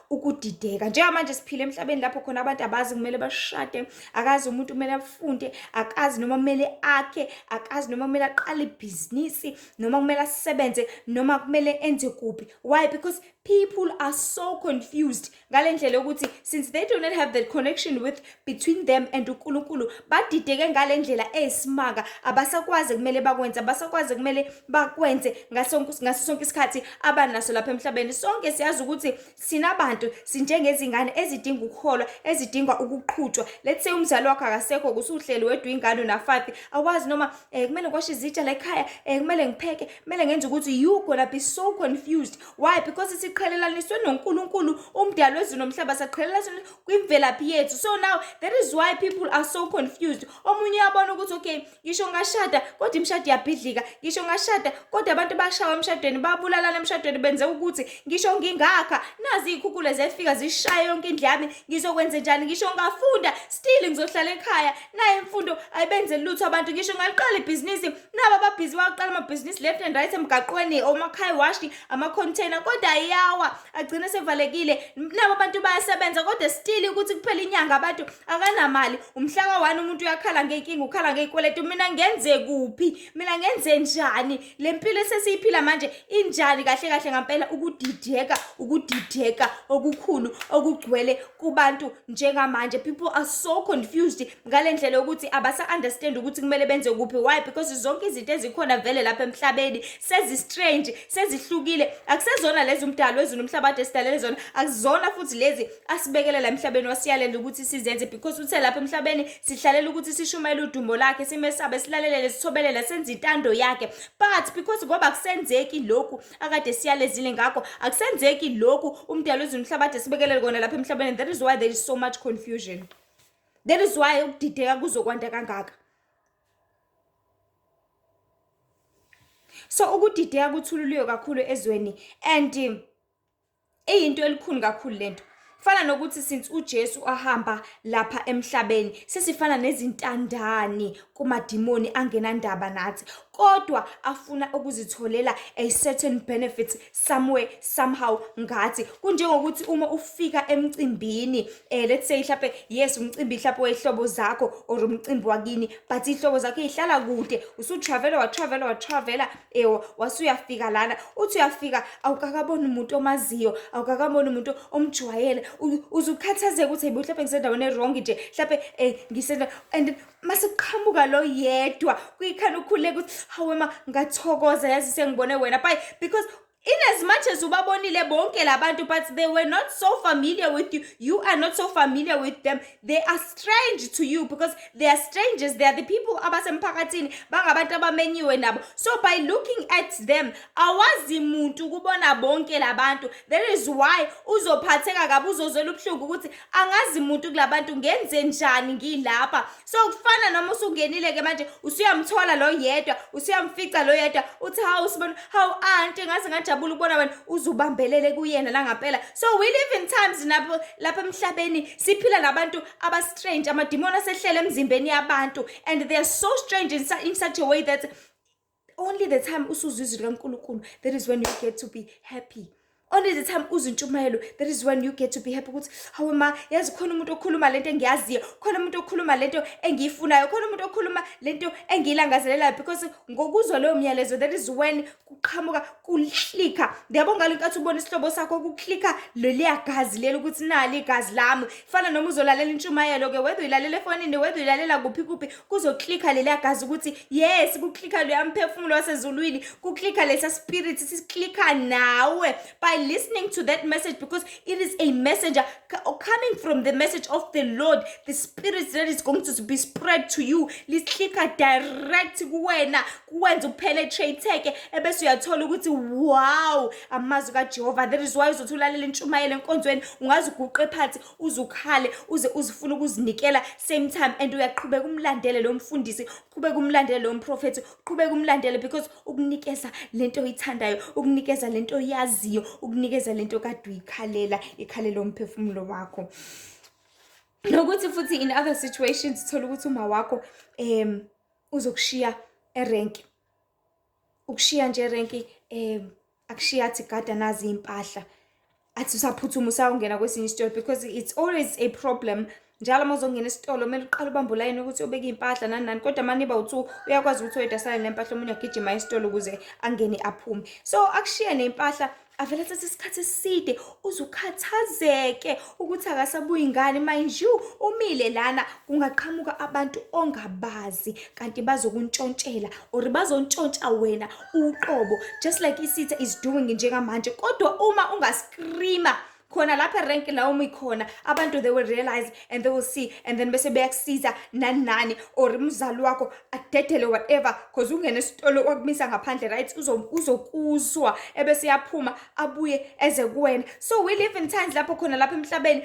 Ukudideka njengamanje siphila emhlabeni lapho khona abantu abazi kumele bashade, akazi umuntu kumele afunde, akazi noma kumele akhe, akazi noma kumele aqale ibhizinisi, noma kumele asebenze, noma kumele enze kuphi. Why? Because people are so confused ngale ndlela ukuthi since they do not have that connection with between them and uNkulunkulu, badideke ngale ndlela eyisimanga, abasakwazi kumele bakwenze, abasakwazi kumele bakwenze ngaso sonke isikhathi abanaso lapha emhlabeni. Sonke siyazi ukuthi sinabantu sinjengezingane ezidinga ukukholwa, ezidinga ukuqhutshwa. Let's say umzali wakho akasekho, kusuhleli wedwa ingane unafathi, awazi noma kumele ngiwashe izitsha la ekhaya, kumele ngipheke, kumele ngenze ukuthi. You gonna be so confused. Why? Because siqhelelaniswe noNkulunkulu umdali wezulu nomhlaba, saqhelelaniswe kwimvelaphi yethu. So now that is why people are so confused. Omunye yabona ukuthi okay, ngisho ngashada kodwa imshado iyabhidlika, ngisho ngashada kodwa abantu bashawa emshadweni, babulalana emshadweni, benze ukuthi ngisho ngingakha nazi ikhukhula ziyafika zishaya yonke indlu yami, ngizokwenza njani? Ngisho ngafunda still ngizohlala ekhaya, naye imfundo ayibenze lutho abantu. Ngisho ngaliqala ibhizinisi, naba ababhizi baqala amabhizinisi left and right emgaqweni, omakhaya wash, ama-container, kodwa ayawa agcina sevalekile. Nabo abantu bayasebenza kodwa still ukuthi kuphela inyanga abantu akanamali. Umhlaka wani umuntu uyakhala ngeyinkinga, ukhala ngeyikweletu, mina ngenze kuphi, mina ngenze njani? Le mpilo esesiyiphila manje injani kahle kahle ngempela? Ukudideka okukhulu okugcwele kubantu njengamanje. People are so confused ngale ndlela ukuthi abasa-understand ukuthi kumele benze kuphi. Why? Because zonke izinto ezikhona vele lapha emhlabeni sezi-strange, sezihlukile. Akusezona lezi umdali wezulu nomhlaba ade sidalele zona, akuzona futhi lezi asibekele la emhlabeni wasiyalela ukuthi sizenze. Because uthe lapha emhlabeni sihlalela ukuthi sishumayele udumo lakhe, simesabe, silalelele, sithobelele, senze intando yakhe. But because ngoba akusenzeki lokhu akade siyalezile ngakho, akusenzeki lokhu umdali wezulu nomhlaba ade sibekele kona lapha emhlabeni, that is why there is so much confusion. That is why ukudideka kuzokwanda kangaka. So ukudideka kuthululiwe kakhulu ezweni, and into elikhulu kakhulu lento. Fana nokuthi since uJesu ahamba lapha emhlabeni sesifana nezintandani kumadimoni angenandaba nathi, kodwa afuna ukuzitholela a certain benefit somewhere somehow ngathi. Kunjengokuthi uma ufika emcimbini, let's say mhlawumbe yes umcimbi mhlawumbe wehlobo zakho or umcimbi wakini, but ihlobo zakho ihlala kude, usutravela wasuyafika lana, uthi uyafika awukakabona umuntu omaziyo, awukakabona umuntu omjwayele, uzukhathazeka ukuthi mhlawumbe ngisendaweni wrong nje, mhlawumbe ngisenda, and masiqhamuka lo yedwa kuyikhana ukukhuleka ukuthi hawe ma ngathokoza yazi sengibone wena. Because In as much as ubabonile bonke labantu, but they were not so familiar with you, you are not so familiar with them, they are strange to you because they are strangers. They are the people abasemphakathini, bangabantu abamenyiwe nabo. So by looking at them, awazi muntu kubona bonke labantu. That is why uzophatheka kabi, uzozwela ubuhlungu ukuthi angazi muntu kulabantu ngenze njani ngilapha. So kufana noma usungenile ke manje usuyamthola lo yedwa, usuyamfica lo yedwa, uthi hawu sibona, hawu auntie ngaze ngajabula ukubona wena, uzubambelele kuyena la ngaphela. So we live in times lapha emhlabeni siphila nabantu aba strange, amadimoni asehlele emzimbeni yabantu, and they are so strange in such a way that only the time usuzwa izwi likaNkulunkulu, that is when you get to be happy. Only the time uzintshumayelo, that is when you get to be happy ukuthi hawe ma, yazi khona umuntu okhuluma lento engiyaziyo, khona umuntu okhuluma lento engiyifunayo, khona umuntu okhuluma lento engiyilangazelelayo, because ngokuzwa leyo myalezo, that is when kuqhamuka kuhlika. Ngiyabonga lenkathi ubona isihlobo sakho kuklika leliya gazi lelo ukuthi nali igazi lami. Fana noma uzolalela intshumayelo ke, whether uyilalela efonini, whether uyilalela kuphi kuphi, kuzoklika leliya gazi ukuthi yes, kuklika lo mphefumulo wasezulwini, kuklika lesa spirit siklika nawe by listening to that message, because it is a messenger coming from the message of the Lord, the spirit that is going to be spread to you. Lishlika direct kuwena, kuwenza upenetrate ebese uyathola ukuthi wow, amazwi kaJehova. That is why uzothulela intshumayelo enkonzweni, ungazi uguqe phansi, uzukhale, uzifuna ukuzinikela same time, and uyaqhubeka umlandele lo mfundisi, uqhubeka umlandele lo mprofeti, uqhubeka umlandele, because ukunikeza lento oyithandayo, ukunikeza lento oyaziyo, ukunikeza lento kade uyikhalela, ikhalela umphefumulo wakho. Nokuthi futhi in other situations uthola ukuthi uma wakho uzokushiya erenki, ukushiya nje erenki, akushiya athi gada nazi impahla, athi usaphuthuma usawungena kwesinye isitolo, because it's always a problem. Njalo mawuzongena esitolo kumele uqale ubambe ulayini ukuthi ubeke impahla nani, kodwa maniba u2 uyakwazi ukuthi oyedasana nempahla, omunye agijima esitolo ukuze angene aphume. So akushiya nempahla, avela thatha isikhathi eside, uzukhathazeke ukuthi akasabuyi ngani. Mind you, umile lana kungaqhamuka abantu ongabazi kanti bazokuntshontshela or bazontshontsha wena uqobo, just like isitha is doing njengamanje. Kodwa uma ungascreama khona lapha erenki la uma ikhona, abantu they will realize and they will see, and then bese beyakusiza nani or umzali wakho adedele whatever, because ungena esitolo wakumisa ngaphandle, right, uzokuzwa ebese yaphuma abuye eze kuwena. So we live in times lapho khona lapha emhlabeni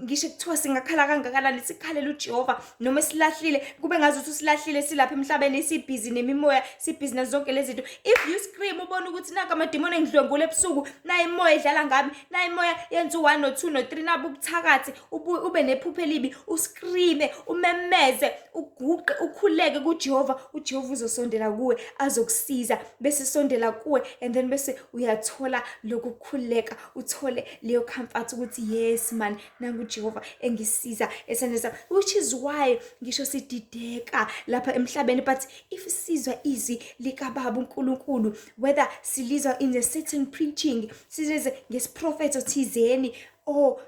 ngisho kuthiwa singakhala kangakanani, sikhalela uJehova noma silahlile, kube ngazi ukuthi silahlile silapha emhlabeni, sibhizi nemimoya, sibhizi nazo zonke lezi zinto. If you scream ubona ukuthi naka amadimoni engidlwengule ebusuku, na imoya idlala ngami, na imoya yenza u1 no2 no3 nabo ubuthakathi, ube nephupho elibi, uscreame, umemeze, uguqe, ukhuleke kuJehova, uJehova uzosondela kuwe azokusiza, bese sondela kuwe, and then bese uyathola lokukhuleka, uthole leyo comfort ukuthi yes man, nangu uJehova engisiza esandla, which is why ngisho sidideka lapha emhlabeni. But if sizwa izwi likababa uNkulunkulu, whether silizwa in a certain preaching, sizwe ngesiprophet thizeni or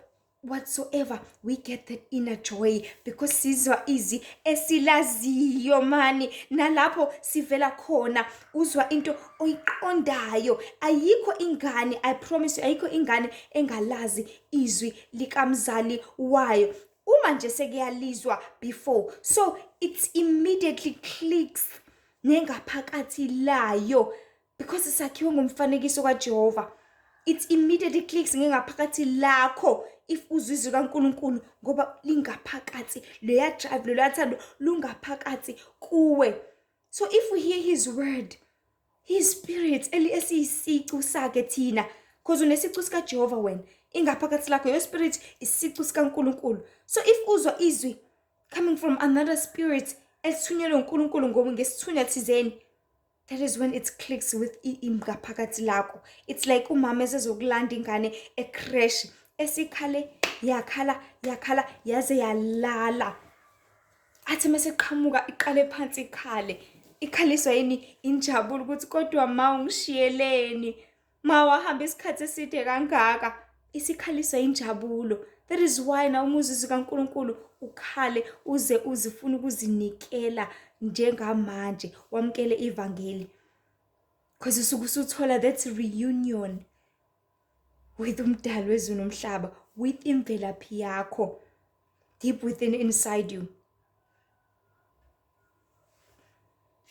whatsoever, we get that inner joy because sizwa izwi esilaziyo mani, nalapho sivela khona uzwa into oyiqondayo. Ayikho ingane, I promise you, ayikho ingane engalazi izwi likamzali wayo uma nje sekuyalizwa before, so it immediately clicks nengaphakathi layo because isakhiwe ngomfanekiso kaJehova. It immediately clicks ngengaphakathi lakho if uzizwe kaNkulunkulu, ngoba lingaphakathi, leya drive leya thando lungaphakathi kuwe. So if we hear his word, his spirit esiyisicu sakhe thina, because unesicu sika Jehova wena, ingaphakathi lakho, your spirit isicu sika uNkulunkulu. So if uzwa izwi coming from another spirit esithunyelwe uNkulunkulu ngoba ngesithunya thizeni, that is when it clicks with ingaphakathi lakho. It's like umama esezokulanda ingane ecrash, esikhale yakhala yaze yalala, athi mase qhamuka iqale phansi ikhaliswa yini injabulo ukuthi kodwa ma ungishiyeleni, ma wahamba isikhathi eside kangaka, isikhaliswa injabulo. That is why na umuzisi kaNkulunkulu ukhale uze uzifuna ukuzinikela njengamanje wamkele ivangeli. Because usuke usuthola that reunion with umdali wezulu nomhlaba, with imvelaphi yakho deep within inside you.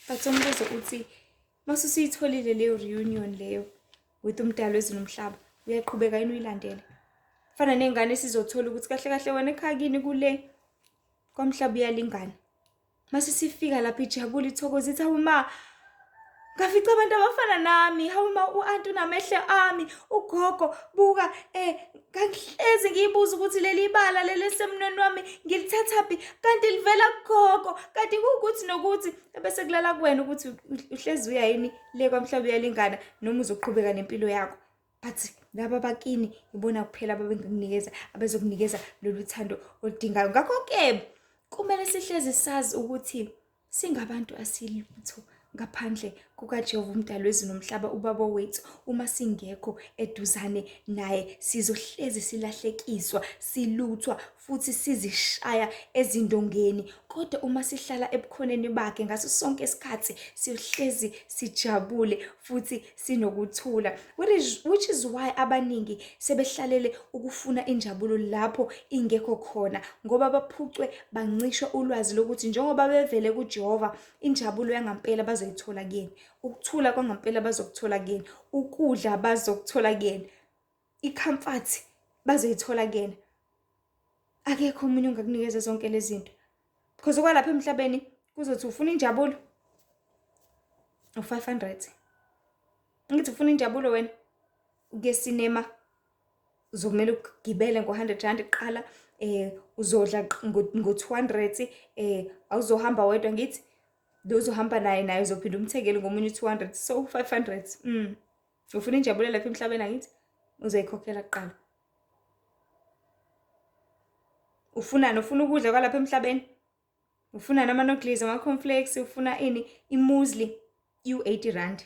But umbuzo uthi mase usuyitholile leyo reunion leyo with umdali wezulu nomhlaba, uyaqhubeka yini uyilandele? Fana nengane sizothola ukuthi kahle kahle wena ekhaya kini kule kwamhlaba uyalingana. Mase sifika lapha ijabula ithokoza ithi hawu ma, ngafica abantu abafana nami, hawu ma u-anti unamehle ami, ugogo buka kangihlezi ngiyibuza ukuthi leli bala leli semnweni wami ngilithathaphi kanti livela kugogo, kanti kukuthi nokuthi bese kulala kuwena ukuthi uhlezi uya yini le kwamhlaba uyalingana noma uzoqhubeka nempilo yakho. But laba bakini ibona kuphela ababenginikeza abezokunikeza lolu thando oludingayo. Ngakho ke kumele sihlezi sazi ukuthi singabantu asilutho ngaphandle kukaJehova umdali wezulu nomhlaba ubaba wethu. Uma singekho eduzane naye sizohlezi silahlekiswa, siluthwa futhi sizishaya ezindongeni. Kodwa uma sihlala ebukhoneni bakhe ngaso sonke isikhathi siyohlezi sijabule futhi sinokuthula, which is why abaningi sebehlalele ukufuna injabulo lapho ingekho khona, ngoba baphucwe bancishwa ulwazi lokuthi njengoba bevele kuJehova injabulo yangampela bazoyithola kuyena, ukuthula kwangampela bazokuthola kuyena, ukudla bazokuthola kuyena, icomfort bazoyithola kuyena. Akekho umuntu ongakunikeza zonke lezi zinto. Because okwalapha emhlabeni kuzothi ufuna injabulo u500. Ngithi ufuna injabulo wena uke cinema uzokumele ugibele ngo100 rand kuqala, uzodla ngo200, awuzohamba wedwa ngithi uzohamba naye uzophinda umthengele ngomunye 200, so 500. Ufuna injabulo lapha emhlabeni angithi uzoyikhokhela kuqala. Ufuna ukudla kwalapha emhlabeni, ufuna nama-noodles, ama-cornflakes, ufuna ini, imuesli, u80 rand.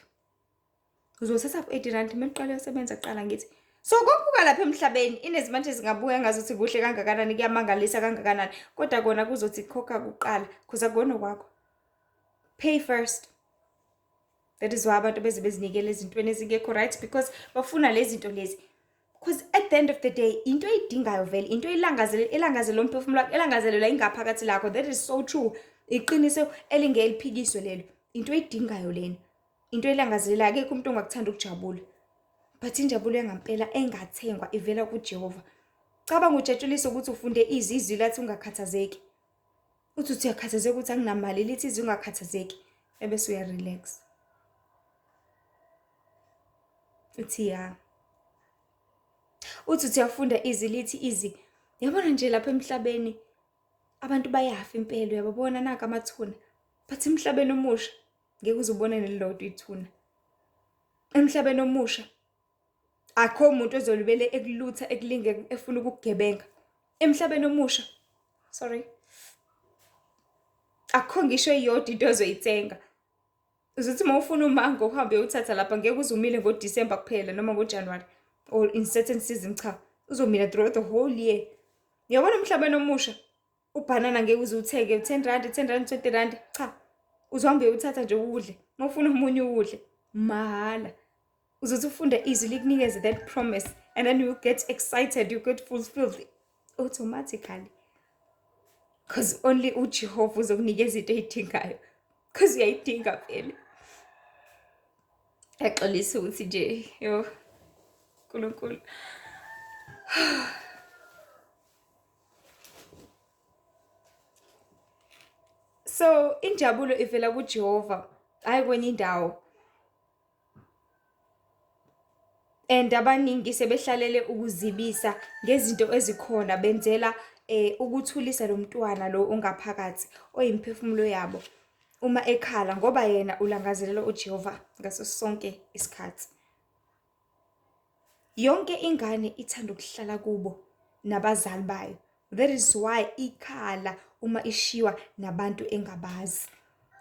Uzothatha 80 rand meqala usebenza kuqala ngithi. So konke lapha emhlabeni inezimanje ezingabuka ngazuthi kuhle kangakanani, kuyamangalisa kangakanani, kodwa kona kuzothi khokha kuqala because akona kwakho. Pay first. That is why abantu bezinikele ezintweni ezingekho right, because bafuna lezi zinto lezi. Because at the end of the day into eyidingayo vele, into elangazela umphefumulo wakho, elangazelela ingaphakathi lakho. That is so true. Iqiniso elingeliphikiswe lelo. Into eyidingayo lena. Into elangazelela akekho umuntu ongakuthanda ukujabula. But injabulo yangampela engathengwa ivela kuJehova. Cabanga ujatshulisa ukuthi ufunde izwi lathi ungakhathazeki. Uthi uyakhathazeka ukuthi anginamali, lithi izwi ungakhathazeki. Ebese uya relax. Uthi ya. Uthi uyafunda izwi lithi izwi. Yabona nje lapha emhlabeni abantu bayafa impela, uyabona naka amathuna. But emhlabeni omusha ngeke uzubone nelilodwa ithuna. Emhlabeni omusha akho umuntu ozolibele ekulutha ekulinge efuna ukugebenga. Emhlabeni omusha akho ngisho iyodwa into ozoyithenga. Uzothi mawufuna umango uhambe uyothatha lapha, ngeke uzumile ngoDecember kuphela noma ngoJanuary or in certain season, cha, uzomila throughout the whole year. Yabona emhlabeni omusha ubanana ngeke uzutheke 10 rand 20 rand, cha, uzohambe uyothatha nje udle. Mawufuna umunye udle mahala. Uzothi ufunda izwi likunikeze that promise, and then you get excited, you get fulfilled automatically. Because only uJehova uzokunikeza into eyidingayo, because uyayidinga phela. Exolisa ukuthi nje yo uNkulunkulu. So injabulo ivela kuJehova, hayi kwenye indawo. And abaningi sebehlalele ukuzibisa ngezinto ezikhona, benzela ukuthulisa lo mntwana lo ongaphakathi oyimphefumulo yabo uma ekhala, ngoba yena ulangazelela uJehova ngaso sonke isikhathi. Yonke ingane ithanda ukuhlala kubo nabazali bayo. That is why ikhala uma ishiwa nabantu engabazi.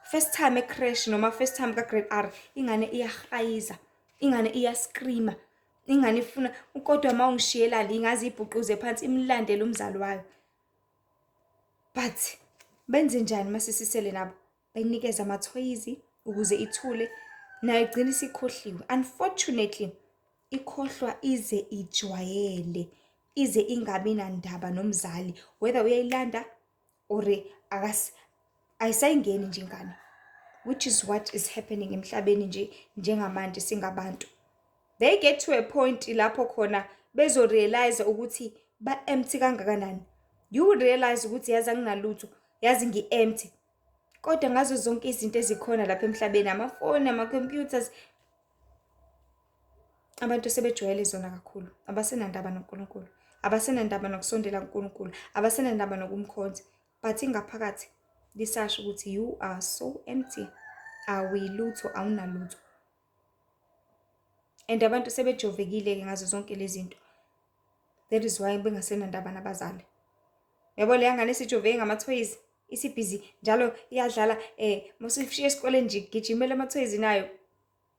First time ecrash noma first time ka grade R, ingane iyahayiza, ingane iyascreama, ingane ifuna kodwa mawungishiyela la ingazi ibhuquze phansi imlandele umzali wayo. But benze njani masisisele nabo? Bayinikeza ama-toys ukuze ithule, nayo igcina isikhohliwe. Unfortunately ikhohlwa ize ijwayele, ize ingabi nandaba nomzali whether uyayilanda or ayisayingeni nje ingane, which is what is happening emhlabeni nje njengamanje singabantu. They get to a point lapho khona bezo-realize ukuthi ba-empty kangakanani. You would realize ukuthi yazi anginalutho, yazi ngi-empty. Kodwa ngazo zonke izinto ezikhona lapha emhlabeni, amafoni, ama-computers, abantu sebejwayele zona kakhulu. Abasenandaba noNkulunkulu, abasenandaba nokusondela kuNkulunkulu, abasenandaba nokumkhonza. But ingaphakathi lisasho ukuthi you are so empty, awuyilutho, awunalutho. And abantu sebejovekile ngazo zonke lezi zinto. That is why bengasenandaba nabazali. Yabo le ngane sijoveke ngama-toys, isibhizi njalo iyadlala mosifishiya esikoleni nje gijimela ama-toys nayo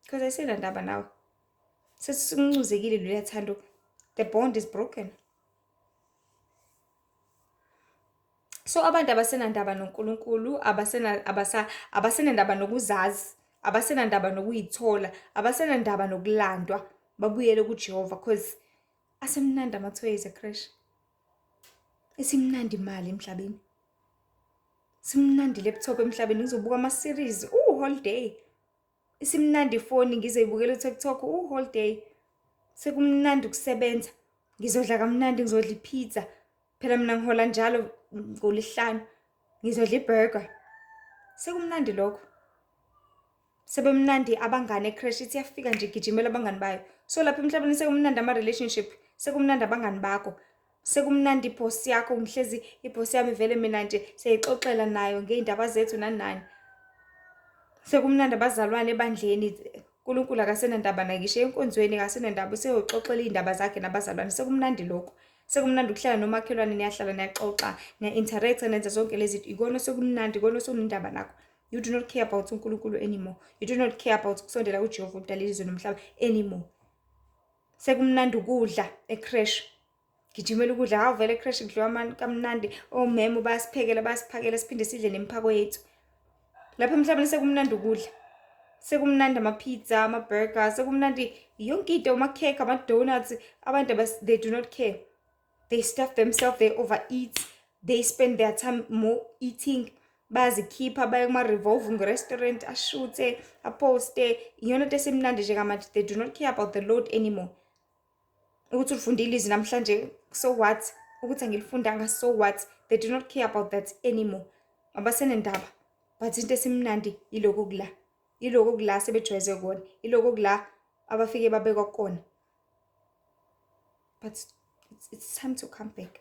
because ayisenandaba nawe. Sesincuzekile lo yathando. The bond is broken. So abantu abasenandaba noNkulunkulu, abasenandaba nokuzazi, abasenandaba nokuyithola, abasenandaba nokulandwa, babuyele kuJehova because asemnandi ama-toys ecrash. Isimnandi imali emhlabeni. Simnandi laptop emhlabeni ngizobuka ama-series whole day. Isimnandi ifoni ngizoyibukela uTikTok whole day. Sekumnandi ukusebenza. Ngizodla kamnandi, ngizodla ipizza. Phela mina ngihola njalo ngoLwesihlanu. Ngizodla iburger. Sekumnandi lokho. Sebemnandi abangane ecrash ithi yafika nje gijimela abangani bayo. So lapha emhlabeni sekumnandi ama-relationship, sekumnandi abangani bakho. Sekumnandi iboss yakho, ngihlezi iboss yami vele mina nje siyixoxela nayo ngeindaba zethu nani. Sekumnandi abazalwane ebandleni, uNkulunkulu akasenandaba naye, ngisho enkonzweni akasenandaba, useyoxoxela izindaba zakhe nabazalwane. Sekumnandi lokho. Sekumnandi ukuhlala nomakhelwane, niyahlala niyaxoxa, niya-interact, nenza zonke lezi zinto. Ikona sekumnandi, ikona sekunendaba nakho. You do not care about uNkulunkulu anymore. You do not care about kusondela kuJehova udala izwe nomhlaba anymore. Sekumnandi ukudla ecrash. Gijimela ukudla, hawu vele ecrash kudliwa kamnandi. Omema bayasiphekela, bayasiphakela, siphinde sidle nemiphako yethu. Lapha emhlabeni sekumnandi ukudla. Sekumnandi ama-pizza, ama-burger, sekumnandi yonke into, ama-cake, ama-donuts. Abantu they do not care. They stuff themselves, they overeat, they spend their time more eating. Bazikhipha baye kuma-revolve nge-restaurant, ashuthe, aposte. Iyona into esemnandi nje kamanje. They do not care about the Lord anymore. Ukuthi ufundile izwi namhlanje, so what? Ukuthi angilifundanga, so what? They do not care about that anymore. Abasenendaba. But into esimnandi iloko kula. Iloko kula sebejwayeze kona. Iloko kula abafike babekwa kona. But it's time to come back.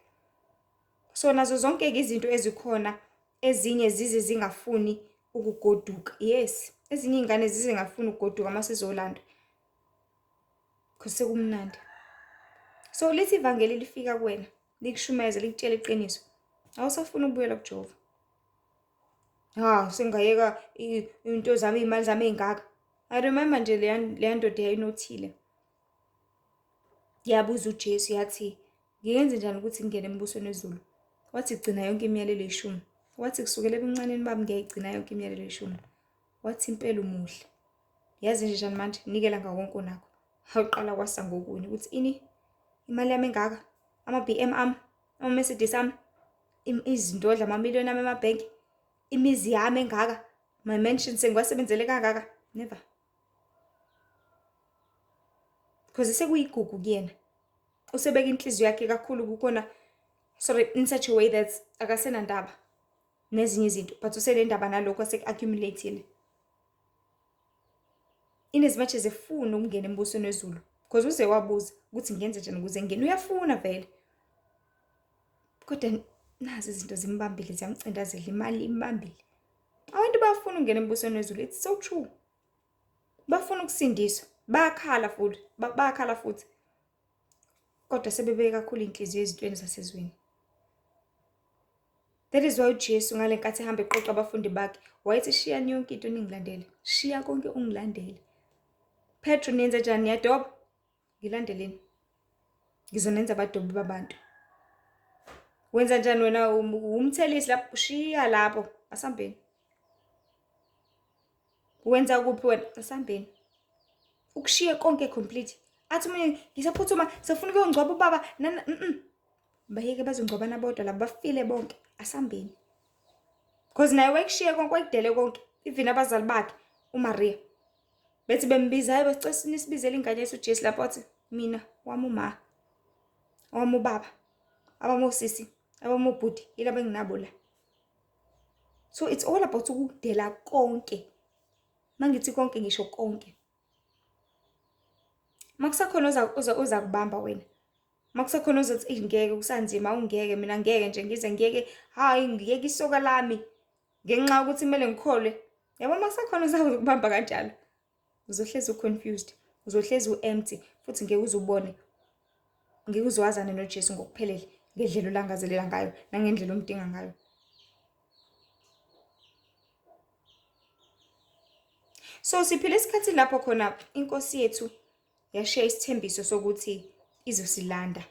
So nazo zonke izinto ezikhona, ezinye zize zingafuni ukugoduka. Yes, ezinye ingane zize ngafuni ukugoduka masizolanda. Because sekumnandi. So lithi ivangeli lifika kuwena, likushumeze, likutshela iqiniso. Awusafuna ukubuyela kuJehova. Sengayeka into zami, imali zami engaka. I remember nje le ndoda yayinothile. Yabuza uJesu yathi, ngiyenze njani ukuthi ngingene embusweni wezulu? Wathi gcina yonke imiyalelo 10. Wathi kusukela ebuncaneni bami ngiyayigcina yonke imiyalelo 10. Wathi impela umuhle. Yazi nje njani manje, nikela ngakonke onakho. Hawuqala kwasa ngokunye ukuthi ini imali yami engaka, ama-BM ami, ama-Mercedes ami, izindodla ama-million ami emabhenki, imizi yami engaka, my mansion sengiwasebenzele kangaka. Never. Because sekuyigugu kuyena. Usebeka inhliziyo yakhe kakhulu kukona, sorry, in such a way that akasenandaba nezinye izinto, but usenendaba nalokho asek-accumulate-ile. In as much as efuna ukungena embusweni wezulu, because uze wabuza ukuthi ngenze njani ukuze ngene, uyafuna vele. Kodwa nazi izinto zimbambile, ziyamcindezela, imali imbambile. Abantu bafuna ukungena embusweni wezulu. It's so true. Bafuna ukusindiswa, bayakhala futhi. Kodwa sebebeka kakhulu inhliziyo ezintweni zasezweni. That is why uJesu ngale nkathi ehamba eqoqa abafundi bakhe, wayethi shiyani yonke into ningilandele. Shiya konke ungilandele. Petro, niyenza njani? Niyadoba? Ngilandeleni. Ngizonenza abadobi babantu. Wenza njani wena? Umthelisi lapho, shiya lapho, asambeni. Wenza kuphi wena? Asambeni. Ukushiye konke complete. Athi mina ngisaphuthuma sifuna ukuyongcwaba ubaba bayeke bazongcwabana bodwa laba bafile bonke. Asambeni. Because naye wekushiye konke wekudele konke. Even abazali bakhe uMaria. Bethi bembiza hayi besicela nisibizele ingane yesu Jesu lapho athi mina wami uma wami ubaba abamosisi abamobhuti yilabo enginabo la. So it's all about ukudela konke. Mangithi konke ngisho konke. Makusakhona oza kubamba wena. Makusakhona ozothi ngeke kusanzima ungeke mina ngeke nje ngize ngeke hayi ngiyeke isoka lami ngenxa ukuthi kumele ngikholwe. Yabo makusakhona uzazi ukubamba kanjalo. Uzohlezi confused, uzohlezi empty futhi ngeke uzubone. Ngeke uzwazana noJesu ngokuphelele ngendlela olangazelela ngayo nangendlela omdinga ngayo. So siphila isikhathi lapho khona inkosi yethu yashiya isithembiso sokuthi izosilanda.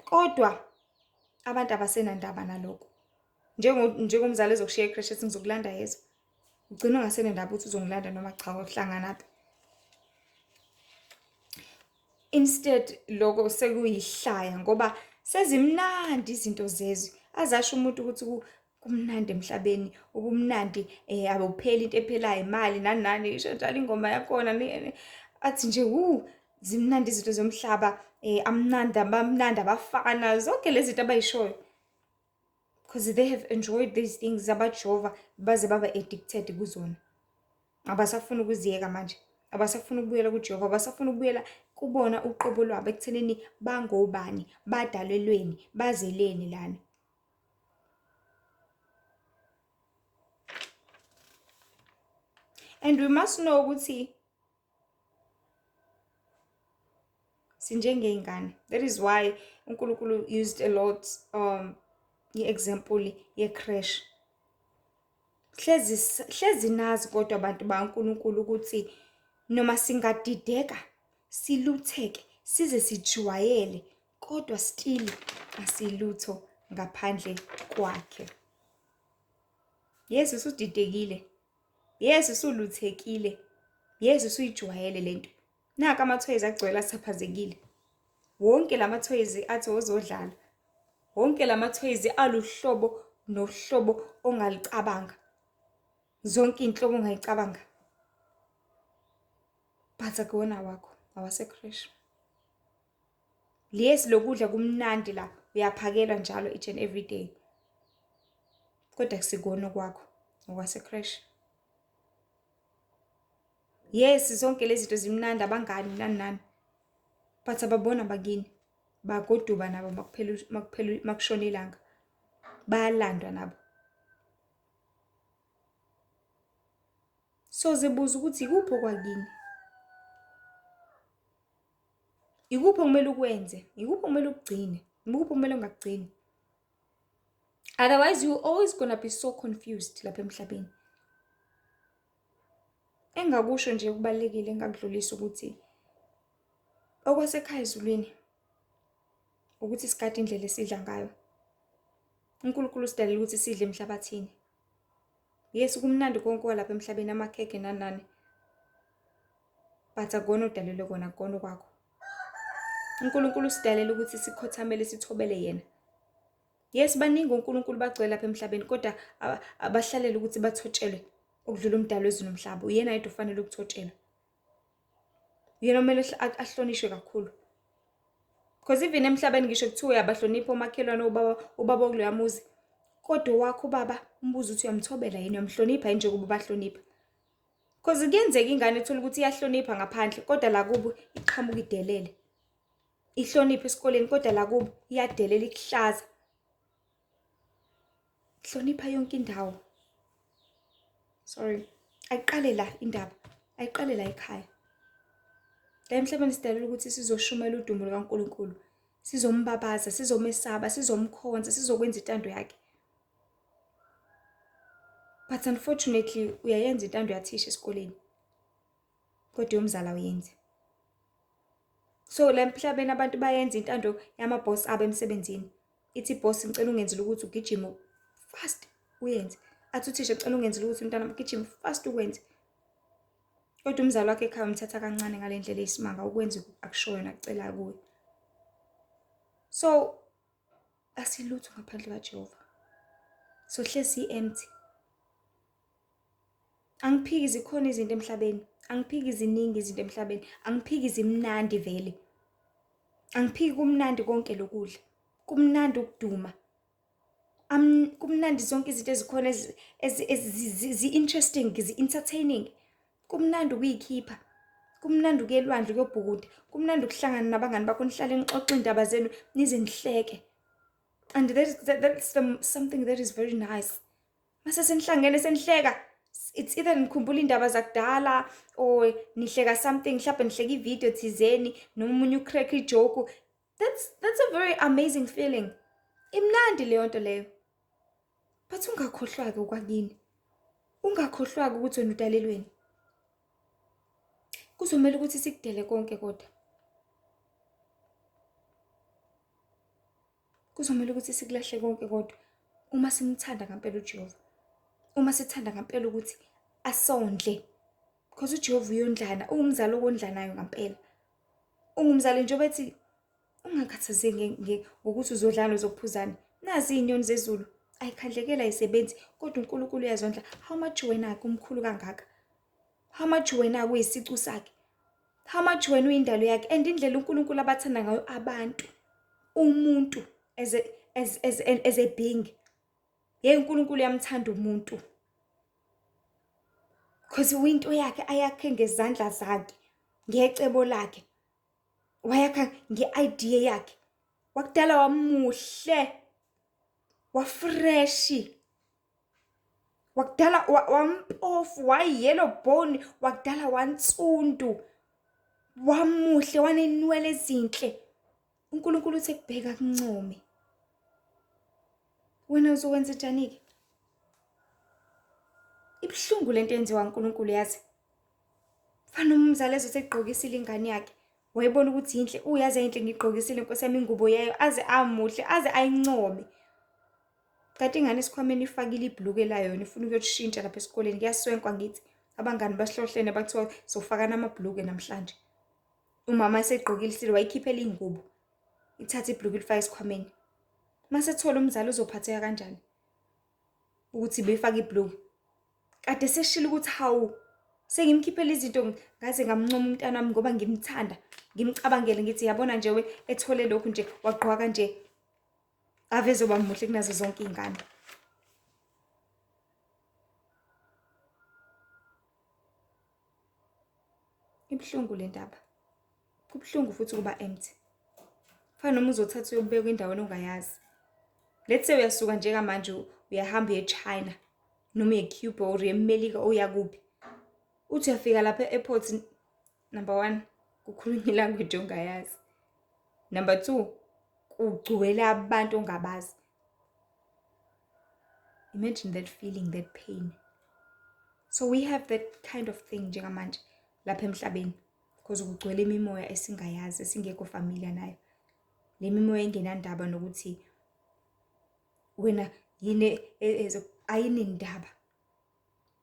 Kodwa abantu abasenandaba nalokho. Njengomzali ezokushiya eCreche ethi ngizokulanda yezwa. Ugcina ungasenandaba ukuthi uzongilanda noma cha uhlangana naphi. Instead lokho sekuyihlaya ngoba sezimnandi izinto zezwe. Azasho umuntu ukuthi kumnandi emhlabeni, ubumnandi abupheli into ephelayo imali nani isho njalo ingoma yakona athi nje zimnandi izinto zomhlaba amnandi abamnandi abafana zonke lezi zinto abayishoyo. Because they have enjoyed these things abajova baze baba addicted kuzona. Abasafuna ukuziyeka manje. Abasafuna ukubuyela kuJehova, abasafuna ukubuyela kubona uqobo lwabo ekuthenini bangobani, badalelweni, bazeleni lana. And we must know ukuthi sinjengeingane. That is why uNkulunkulu used a lot i-example ye-creche. Hlezi nazi kodwa abantu baNkulunkulu ukuthi noma singadideka, silutheke, size sijwayele, kodwa still asilutho ngaphandle kwakhe. Yesu usudidekile. Yesu usuluthekile. Yesu usuyijwayele lento. Naka ama-toys agcwele asaphazekile. Wonke lama-toys athi ozodlala. Wonke lama-toys aluhlobo nohlobo ongalicabanga. Zonke inhlobo ongayicabanga. But akuwona wakho, awaseCreche. Yes lokudla kumnandi la, uyaphakelwa njalo each and every day. Kodwa kusikona kwakho, okwaseCreche. Yes zonke lezi zinto zimnandi abangani nani. But ababona bakini. Bagoduba nabo makushona ilanga. Bayalandwa nabo. So zibuza ukuthi ikuphi kwakini? Ikuphi okumele ukwenze? Ikuphi okumele ukugcine? Ikuphi okumele ungakugcini? Otherwise you always gonna be so confused lapha emhlabeni. Engakusho nje kubalekile engakudlulisa ukuthi okwasekhaya ezulwini ukuthi isikade indlela esidla ngayo. uNkulunkulu usidalela ukuthi sidle emhlabathini. Yes kumnandi konke lapha emhlabeni amakheke nani. But akona udalelwe kona akona kwakho. uNkulunkulu usidalela ukuthi sikhothamele sithobele yena. Yes baningi uNkulunkulu bagcwele lapha emhlabeni kodwa abahlalele ukuthi bathotshelwe ukudlula umdalo wezulu nomhlaba. Uyena yedwa ufanele ukuthotshelwa. Uyena omele ahlonishwe kakhulu. Because even emhlabeni ngisho kuthiwa uyabahlonipha omakhelwane ubaba okuloya muzi. Kodwa wakho baba umbuzo uthi uyamthobela yini uyamhlonipha nje kuba bahlonipha. Because kuyenzeka ingane ethola ukuthi iyahlonipha ngaphandle kodwa la kubo iqhamuka idelele. Ihlonipha esikoleni kodwa la kubo iyadelela ikuhlaza. Hlonipha yonke indawo. Sorry. Ayiqale la indaba. Ayiqale la ekhaya. La emhlabeni sidalela ukuthi sizoshumela udumo lukaNkulunkulu. Sizombabaza, sizomesaba, sizomkhonza, sizokwenza intando yakhe. But unfortunately uyayenza intando yathisha esikoleni. Kodwa umzala uyenze. So la emhlabeni abantu bayenza intando yamaboss abo emsebenzini. Ithi boss ngicela ungenzele ukuthi ugijime fast uyenze. Athi uthisha ngicela ungenzele ukuthi umntana ugijime fast ukwenze. Kodwa umzali wakhe ekhaya umthatha kancane ngale ndlela eyisimanga ukwenza akushoyo nakucela kuwe. So asilutho ngaphandle kaJehova. So hlezi empty. Angiphiki zikhona izinto emhlabeni. Angiphiki ziningi izinto emhlabeni. Angiphiki zimnandi vele. Angiphiki kumnandi konke lokudla. Kumnandi ukuduma. Kumnandi zonke izinto ezikhona zi-interesting, zi-entertaining. Kumnandi ukuyikhipha. Kumnandi ukuyelwandle ukuyobhukuda. Kumnandi ukuhlangana nabangani bakho nihlale nixoxe indaba zenu nize nihleke. And that's something that is very nice. Mase senihlangene senihleka, it's either nikhumbula indaba zakudala or nihleka something, mhlawumbe nihleka ivideo thizeni noma umunye ucrack ijoke. That's a very amazing feeling. Imnandi leyo nto leyo. But ungakhohlwa-ke ukwakini. Ungakhohlwa-ke ukuthi wena udalelweni. Kuzomela ukuthi sikudele konke kodwa. Kuzomela ukuthi sikulahle konke kodwa uma simthanda ngempela uJehova. Uma sithanda ngempela ukuthi asondle. Because uJehova uyondlana, ungumzali okondlanayo ngempela. Ungumzali njengoba ethi ungakhathazeki ngokuthi uzodlana uzokuphuzana. Nazi inyoni zezulu ayikhandlekela isebenzi kodwa uNkulunkulu uyazondla. How much wena kumkhulu kangaka? How much wena kuyisicu sakhe? How much wena uyindalo yakhe? And indlela uNkulunkulu abathanda ngayo abantu, umuntu as a being. Yeye uNkulunkulu uyamthanda umuntu. Because uyinto yakhe ayakhe ngezandla zakhe, ngecebo lakhe. Wayakha ngeidea yakhe. Wakudala wamuhle. Wafreshi. Wakudala wampofu, wayellow bone, wakudala wansundu. Wamuhle, wanenwele ezinhle. uNkulunkulu uthe kubheka kuncome. Wena uzokwenza njani-ke? Ibhlungu lento yenziwa uNkulunkulu yazi. Fana umzali ezothi egqokisile ingane yakhe. Wayebona ukuthi inhle, uyazi inhle ngigqokisile inkosi yami ingubo yayo aze amuhle, aze ayincome. Kanti ingane esikhwameni ifakile ibhluke layo yona ifuna ukuyoshintsha lapha esikoleni. Kuyaswenkwa ngithi. Abangani basihlohlene bakuthiwa sofaka namabhluke namhlanje. Umama esegqokile isile wayikhiphela ingubo. Ithatha ibhluke lifaka esikhwameni. Mase thola umzali uzophatheka kanjani? Ukuthi befaka ibhluke. Kade seshilo ukuthi hawu sengimkhiphela izinto ngaze ngamncoma umntana wami ngoba ngimthanda. Ngimcabangele ngithi yabona nje we ethole lokhu nje wagqoka kanje. Ave zoba muhle kunazo zonke izingane. Ibhlungu le ndaba. Kubhlungu futhi kuba empty. Fana noma uzothatha uyobeka endaweni ongayazi. Let's say uyasuka njengamanje uyahamba eChina noma eCuba or eMelika oyakuphi. Uthi uyafika lapha e-airport, number 1 kukhulunywa ilanguage ongayazi. Number 2 kugcwele abantu ongabazi. Imagine that feeling, that pain. So we have that kind of thing njengamanje lapha emhlabeni because kugcwele imimoya esingayazi esingekho familiar nayo. Le mimoya engenandaba nokuthi wena yini ayinindaba,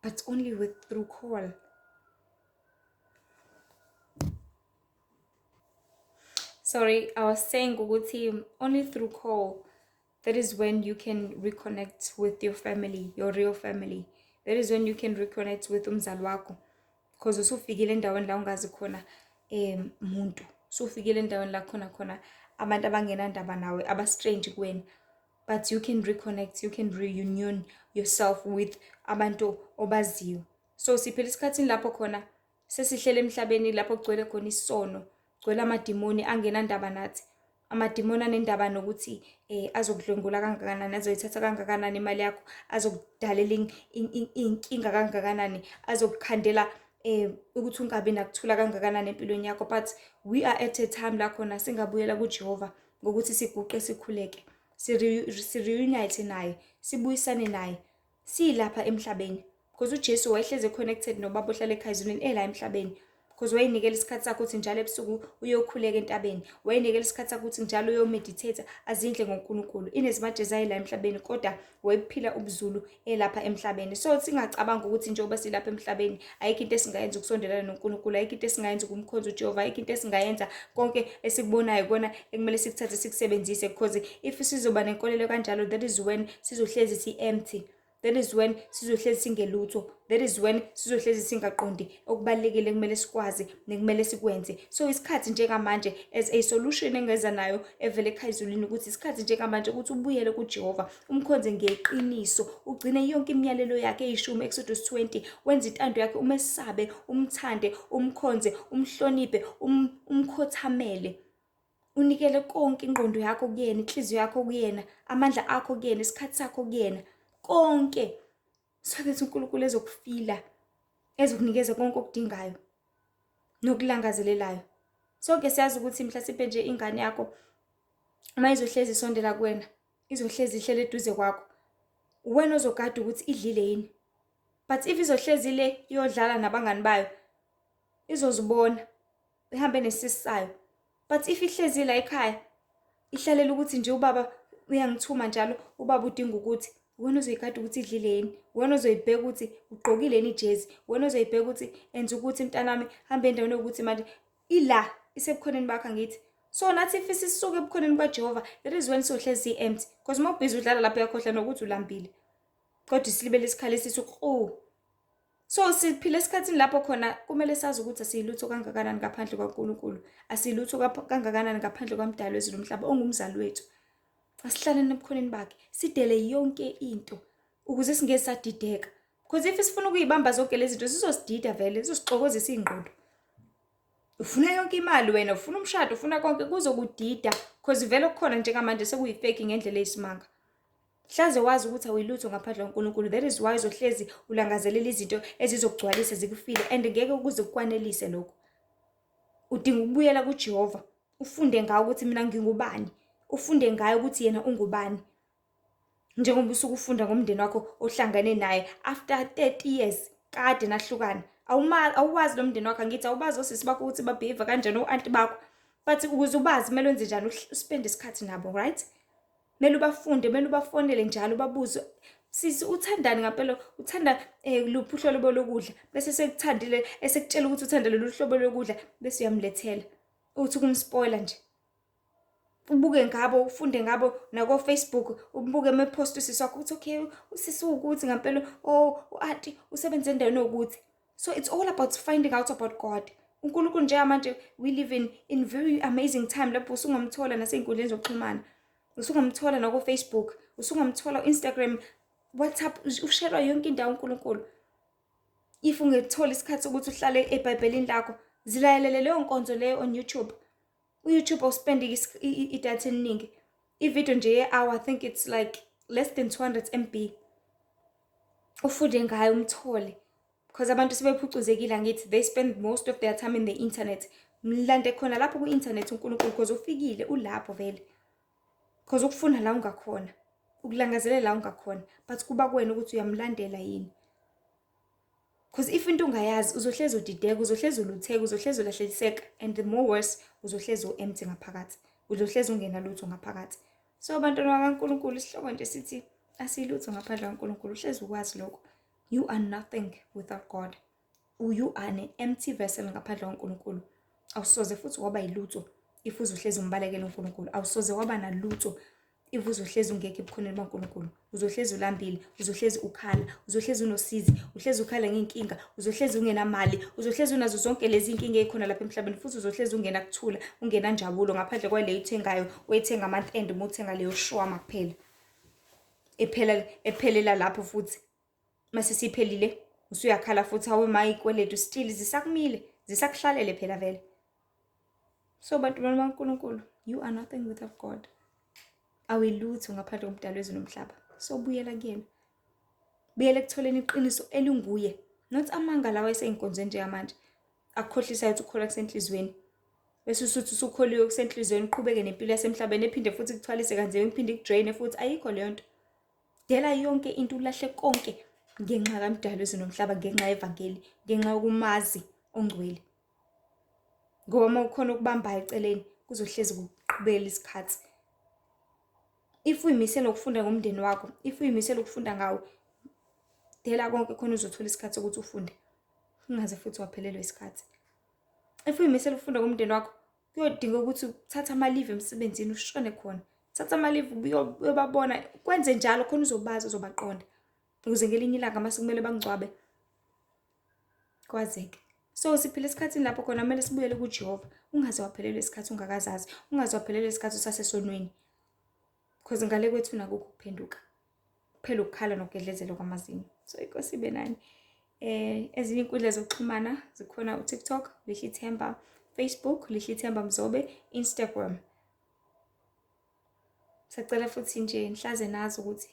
but only with through call. Sorry, I was saying ukuthi only through call, that is when you can reconnect with your family, your real family. That is when you can reconnect with umzali wakho. Because usufikile endaweni la ungazi khona umuntu. Usufikile endaweni la khona abantu abangenandaba nawe, aba strange kuwena. But you can reconnect, you can reunion yourself with abantu obaziyo. So siphela isikhathini lapho khona sesihlele emhlabeni lapho kugcwele khona isono, kugcwele amadimoni angenandaba nathi. Amadimoni anendaba nokuthi azokudlwengula kangakanani, azoyithatha kangakanani imali yakho, azokudalela inkinga kangakanani, azokukhandela ukuthi ungabi nakuthula kangakanani empilweni yakho. But we are at a time la khona singabuyela kuJehova ngokuthi siguqe sikhuleke. Reunite naye, sibuyisane naye, silapha emhlabeni. Because uJesu wayehleze connected nobaba ohlala ekhaya ezulwini ela emhlabeni. because wayinikela isikhathi sakho ukuthi njalo ebusuku uyokhuleka entabeni, wayinikela isikhathi sakho ukuthi njalo uyomeditate azindle ngoNkulunkulu. Inezimaje zayila emhlabeni kodwa wayephila ubuzulu elapha emhlabeni. So singacabanga ukuthi njengoba silapha emhlabeni ayikho into esingayenza ukusondelana noNkulunkulu, ayikho into esingayenza ukumkhonza uJehova, ayikho into esingayenza konke esikubonayo kona ekumele sikuthathe sikusebenzise, because if sizoba nenkolelo kanjalo, that is when sizohlezi si-empty. That is when sizohlezi singelutho. That is when sizohlezi singaqondi okubalekile kumele sikwazi nekumele sikwenze. So isikhathi njengamanje as a solution engeza nayo evele ekhayizulini ukuthi isikhathi njengamanje ukuthi ubuyele kuJehova, umkhonze ngeqiniso, ugcine yonke imiyalelo yakhe eyishumi, Exodus 20, wenza intando yakhe, umesabe, umthande, umkhonze, umhloniphe, umkhothamele. Unikele konke ingqondo yakho kuyena, inhliziyo yakho kuyena, amandla akho kuyena, isikhathi sakho kuyena. Konke so that uNkulunkulu ezokufila, ezokunikeza konke okudingayo nokulangazelelayo. Sonke siyazi ukuthi mhlasimpe nje ingane yakho uma izohlezi isondela kuwena, izohlezi ihlele eduze kwakho, wena ozogada ukuthi idlile yini. But if izohlezi le iyodlala nabangani bayo, izozibona ihambe nesisi sayo. But if ihlezi la ekhaya ihlalela ukuthi nje ubaba uyangithuma njalo, ubaba udinga ukuthi, wena uzoyikade ukuthi idlile yini, wena uzoyibheka ukuthi ugqokile yini ijezi, wena uzoyibheka ukuthi enza ukuthi mntanami hambe endaweni yokuthi manje ila isebukhoneni bakho ngithi. So nathi if sisuke ebukhoneni kaJehova, that is when sohlezi empty, because uma ubhizi udlala lapha yakhohlwa nokuthi ulambile kodwa isilibele isikhali sithi So siphila esikhathini lapho khona kumele sazi ukuthi asiyilutho kangakanani ngaphandle kaNkulunkulu, asiyilutho kangakanani ngaphandle kwaMdali wezulu nomhlaba ongumzali wethu. Asihlaleni ebukhoneni bakhe, sidele yonke into ukuze singeke sadideka, because if sifuna ukuyibamba zonke lezi zinto sizosidida vele, sizosixokozisa ingqondo. Ufuna yonke imali wena, ufuna umshado, ufuna konke, kuzokudida because vele okukhona njengamanje sekuyifake ngendlela eyisimanga. Hlaze wazi ukuthi awuyilutho ngaphandle kaNkulunkulu, that is why uzohlezi ulangazelela izinto ezizokugcwalisa zikufile and ngeke ukuze kukwanelise lokho. Udinga ukubuyela kuJehova, ufunde ngawo ukuthi mina ngingubani, ufunde ngayo ukuthi yena ungubani. Njengoba usuke ufunda ngomndeni wakho ohlangane naye after 30 years kade nahlukana, awuwazi lo mndeni wakho, ngithi awubazi osisi bakho ukuthi babehave kanjani, o-anti bakho, but ukuze ubazi kumele wenze njani, uspend isikhathi nabo, right? Mele ubafunde, mele ubafonele njalo, ubabuze sisi uthandani ngempela, uthanda luphi uhlobo lokudla, bese sekuthandile esekutshela ukuthi uthanda lolu hlobo lokudla, bese uyamlethela uthi kumspoiler nje. Ubuke ngabo, ufunde ngabo nako Facebook, ubuke eme-post usisi wakho ukuthi okay usisi ukuthi ngempela u-anti usebenza endaweni ukuthi. So it's all about finding out about God. uNkulunkulu nje manje we live in very amazing time lapho usungamthola nasey'nkundleni zokuxhumana, usungamthola nako Facebook, usungamthola Instagram, WhatsApp, usherwa yonke indawo uNkulunkulu. If ungethola isikhathi sokuthi uhlale eBhayibhelini lakho, zilayelele leyo nkonzo leyo on YouTube. uYouTube awuspendi idatha eliningi. Ivideo nje ye-hour, I think it's like less than 200 MB. Ufunde ngayo umthole, because abantu sebephucuzekile ngithi they spend most of their time in the internet. Mlande khona lapho ku-internet uNkulunkulu because ufikile ulapho vele, because ukufuna la ungakhona, ukulangazelela la ungakhona, but kuba kuwena ukuthi uyamlandela yini. Because if into ungayazi uzohlezi udideka, uzohlezi ulutheka, uzohlezi ulahleliseka, and the more worse uzohlezi u-empty ngaphakathi, uzohlezi ungena lutho ngaphakathi. So abantwana bakaNkulunkulu isihloko nje sithi asiyilutho ngaphandle kaNkulunkulu. Uhlezi ukwazi lokho, you are nothing without God. You are an empty vessel ngaphandle kaNkulunkulu. Awusoze futhi waba yilutho if uzohlezi umbalekela uNkulunkulu. Awusoze waba nalutho if uzohlezi ungekho ebukhoneni baNkulunkulu. Uzohlezi ulambile, uzohlezi ukhala, uzohlezi unosizi, uhlezi ukhala ngenkinga, uzohlezi ungenamali, uzohlezi unazo zonke lezi inkinga ezikhona lapha emhlabeni, futhi uzohlezi ungena kuthula, ungena njabulo ngaphandle kwaleyo ithengayo, oyithenga month end, uma uthenga leyo shwama kuphela. Ephelela lapho futhi. Mase siphelile, usuyakhala futhi hawe mayikweletu still zisakumile, zisakuhlalele phela vele. So bantu bakaNkulunkulu, you are nothing without God. Awuyilutho ngaphandle koMdali wezulu nomhlaba. So buyela kuyena. Buyela ekutholeni iqiniso elinguye, not amanga lawa eseyinkonzo njengamanje. Akukhohlisayo ukuthi ukholwa kusenhlizweni. Bese usuthi usukholiwe kusenhlizweni, uqhubeke nempilo yasemhlabeni ephinde futhi kuthwalise kanzima, iphinde ikudraine futhi, ayikho leyo nto. Dela yonke into, ulahle konke ngenxa kaMdali wezulu nomhlaba, ngenxa yevangeli, ngenxa yokumazi ongcwele. ngoba uma ukhona ukubambayo eceleni kuzohlezi kuqhubela isikhathi. If uyimisela ukufunda ngomndeni wakho, if uyimisela ukufunda ngawo, dela konke khona uzothola isikhathi sokuthi ufunde, ungaze futhi waphelelwa isikhathi. If uyimisela ukufunda ngomndeni wakho, kuyodinga ukuthi uthathe ama-leave emsebenzini ushone khona. Thatha ama-leave uyobabona, kwenze njalo khona uzobazi, uzobaqonda. Ukuze ngelinye ilanga mase kumele bangcwabe kwazeke. So siphila esikhathini lapho khona kumele sibuyele kuJehova, ungaze waphelelwa isikhathi ungakazazi, ungaze waphelelwa isikhathi usasesonweni. Because ngale kwethu nakukho ukuphenduka. Kuphela ukukhala nokugedlezela kwamazinyo. So inkosi ibe nani. Ezinye inkundla zokuxhumana zikhona uTikTok, Lihle Ithemba, Facebook, Lihle Ithemba Mzobe, Instagram. Sacela futhi nje nihlaze nazi ukuthi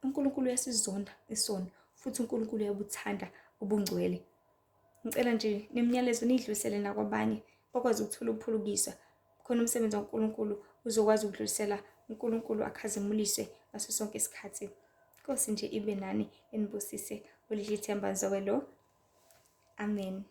uNkulunkulu uyasizonda isono, futhi uNkulunkulu uyabuthanda ubungcwele. Ngicela nje nemiyalezo nidlulisele nakwabanye bakwazi ukuthola ukuphulukiswa. Khona umsebenzi kaNkulunkulu uzokwazi ukudlulisela uNkulunkulu akhazimuliswe ngaso sonke isikhathi. Inkosi nje ibe nani enibusise uLihle Ithemba Mzobe lo. Amen.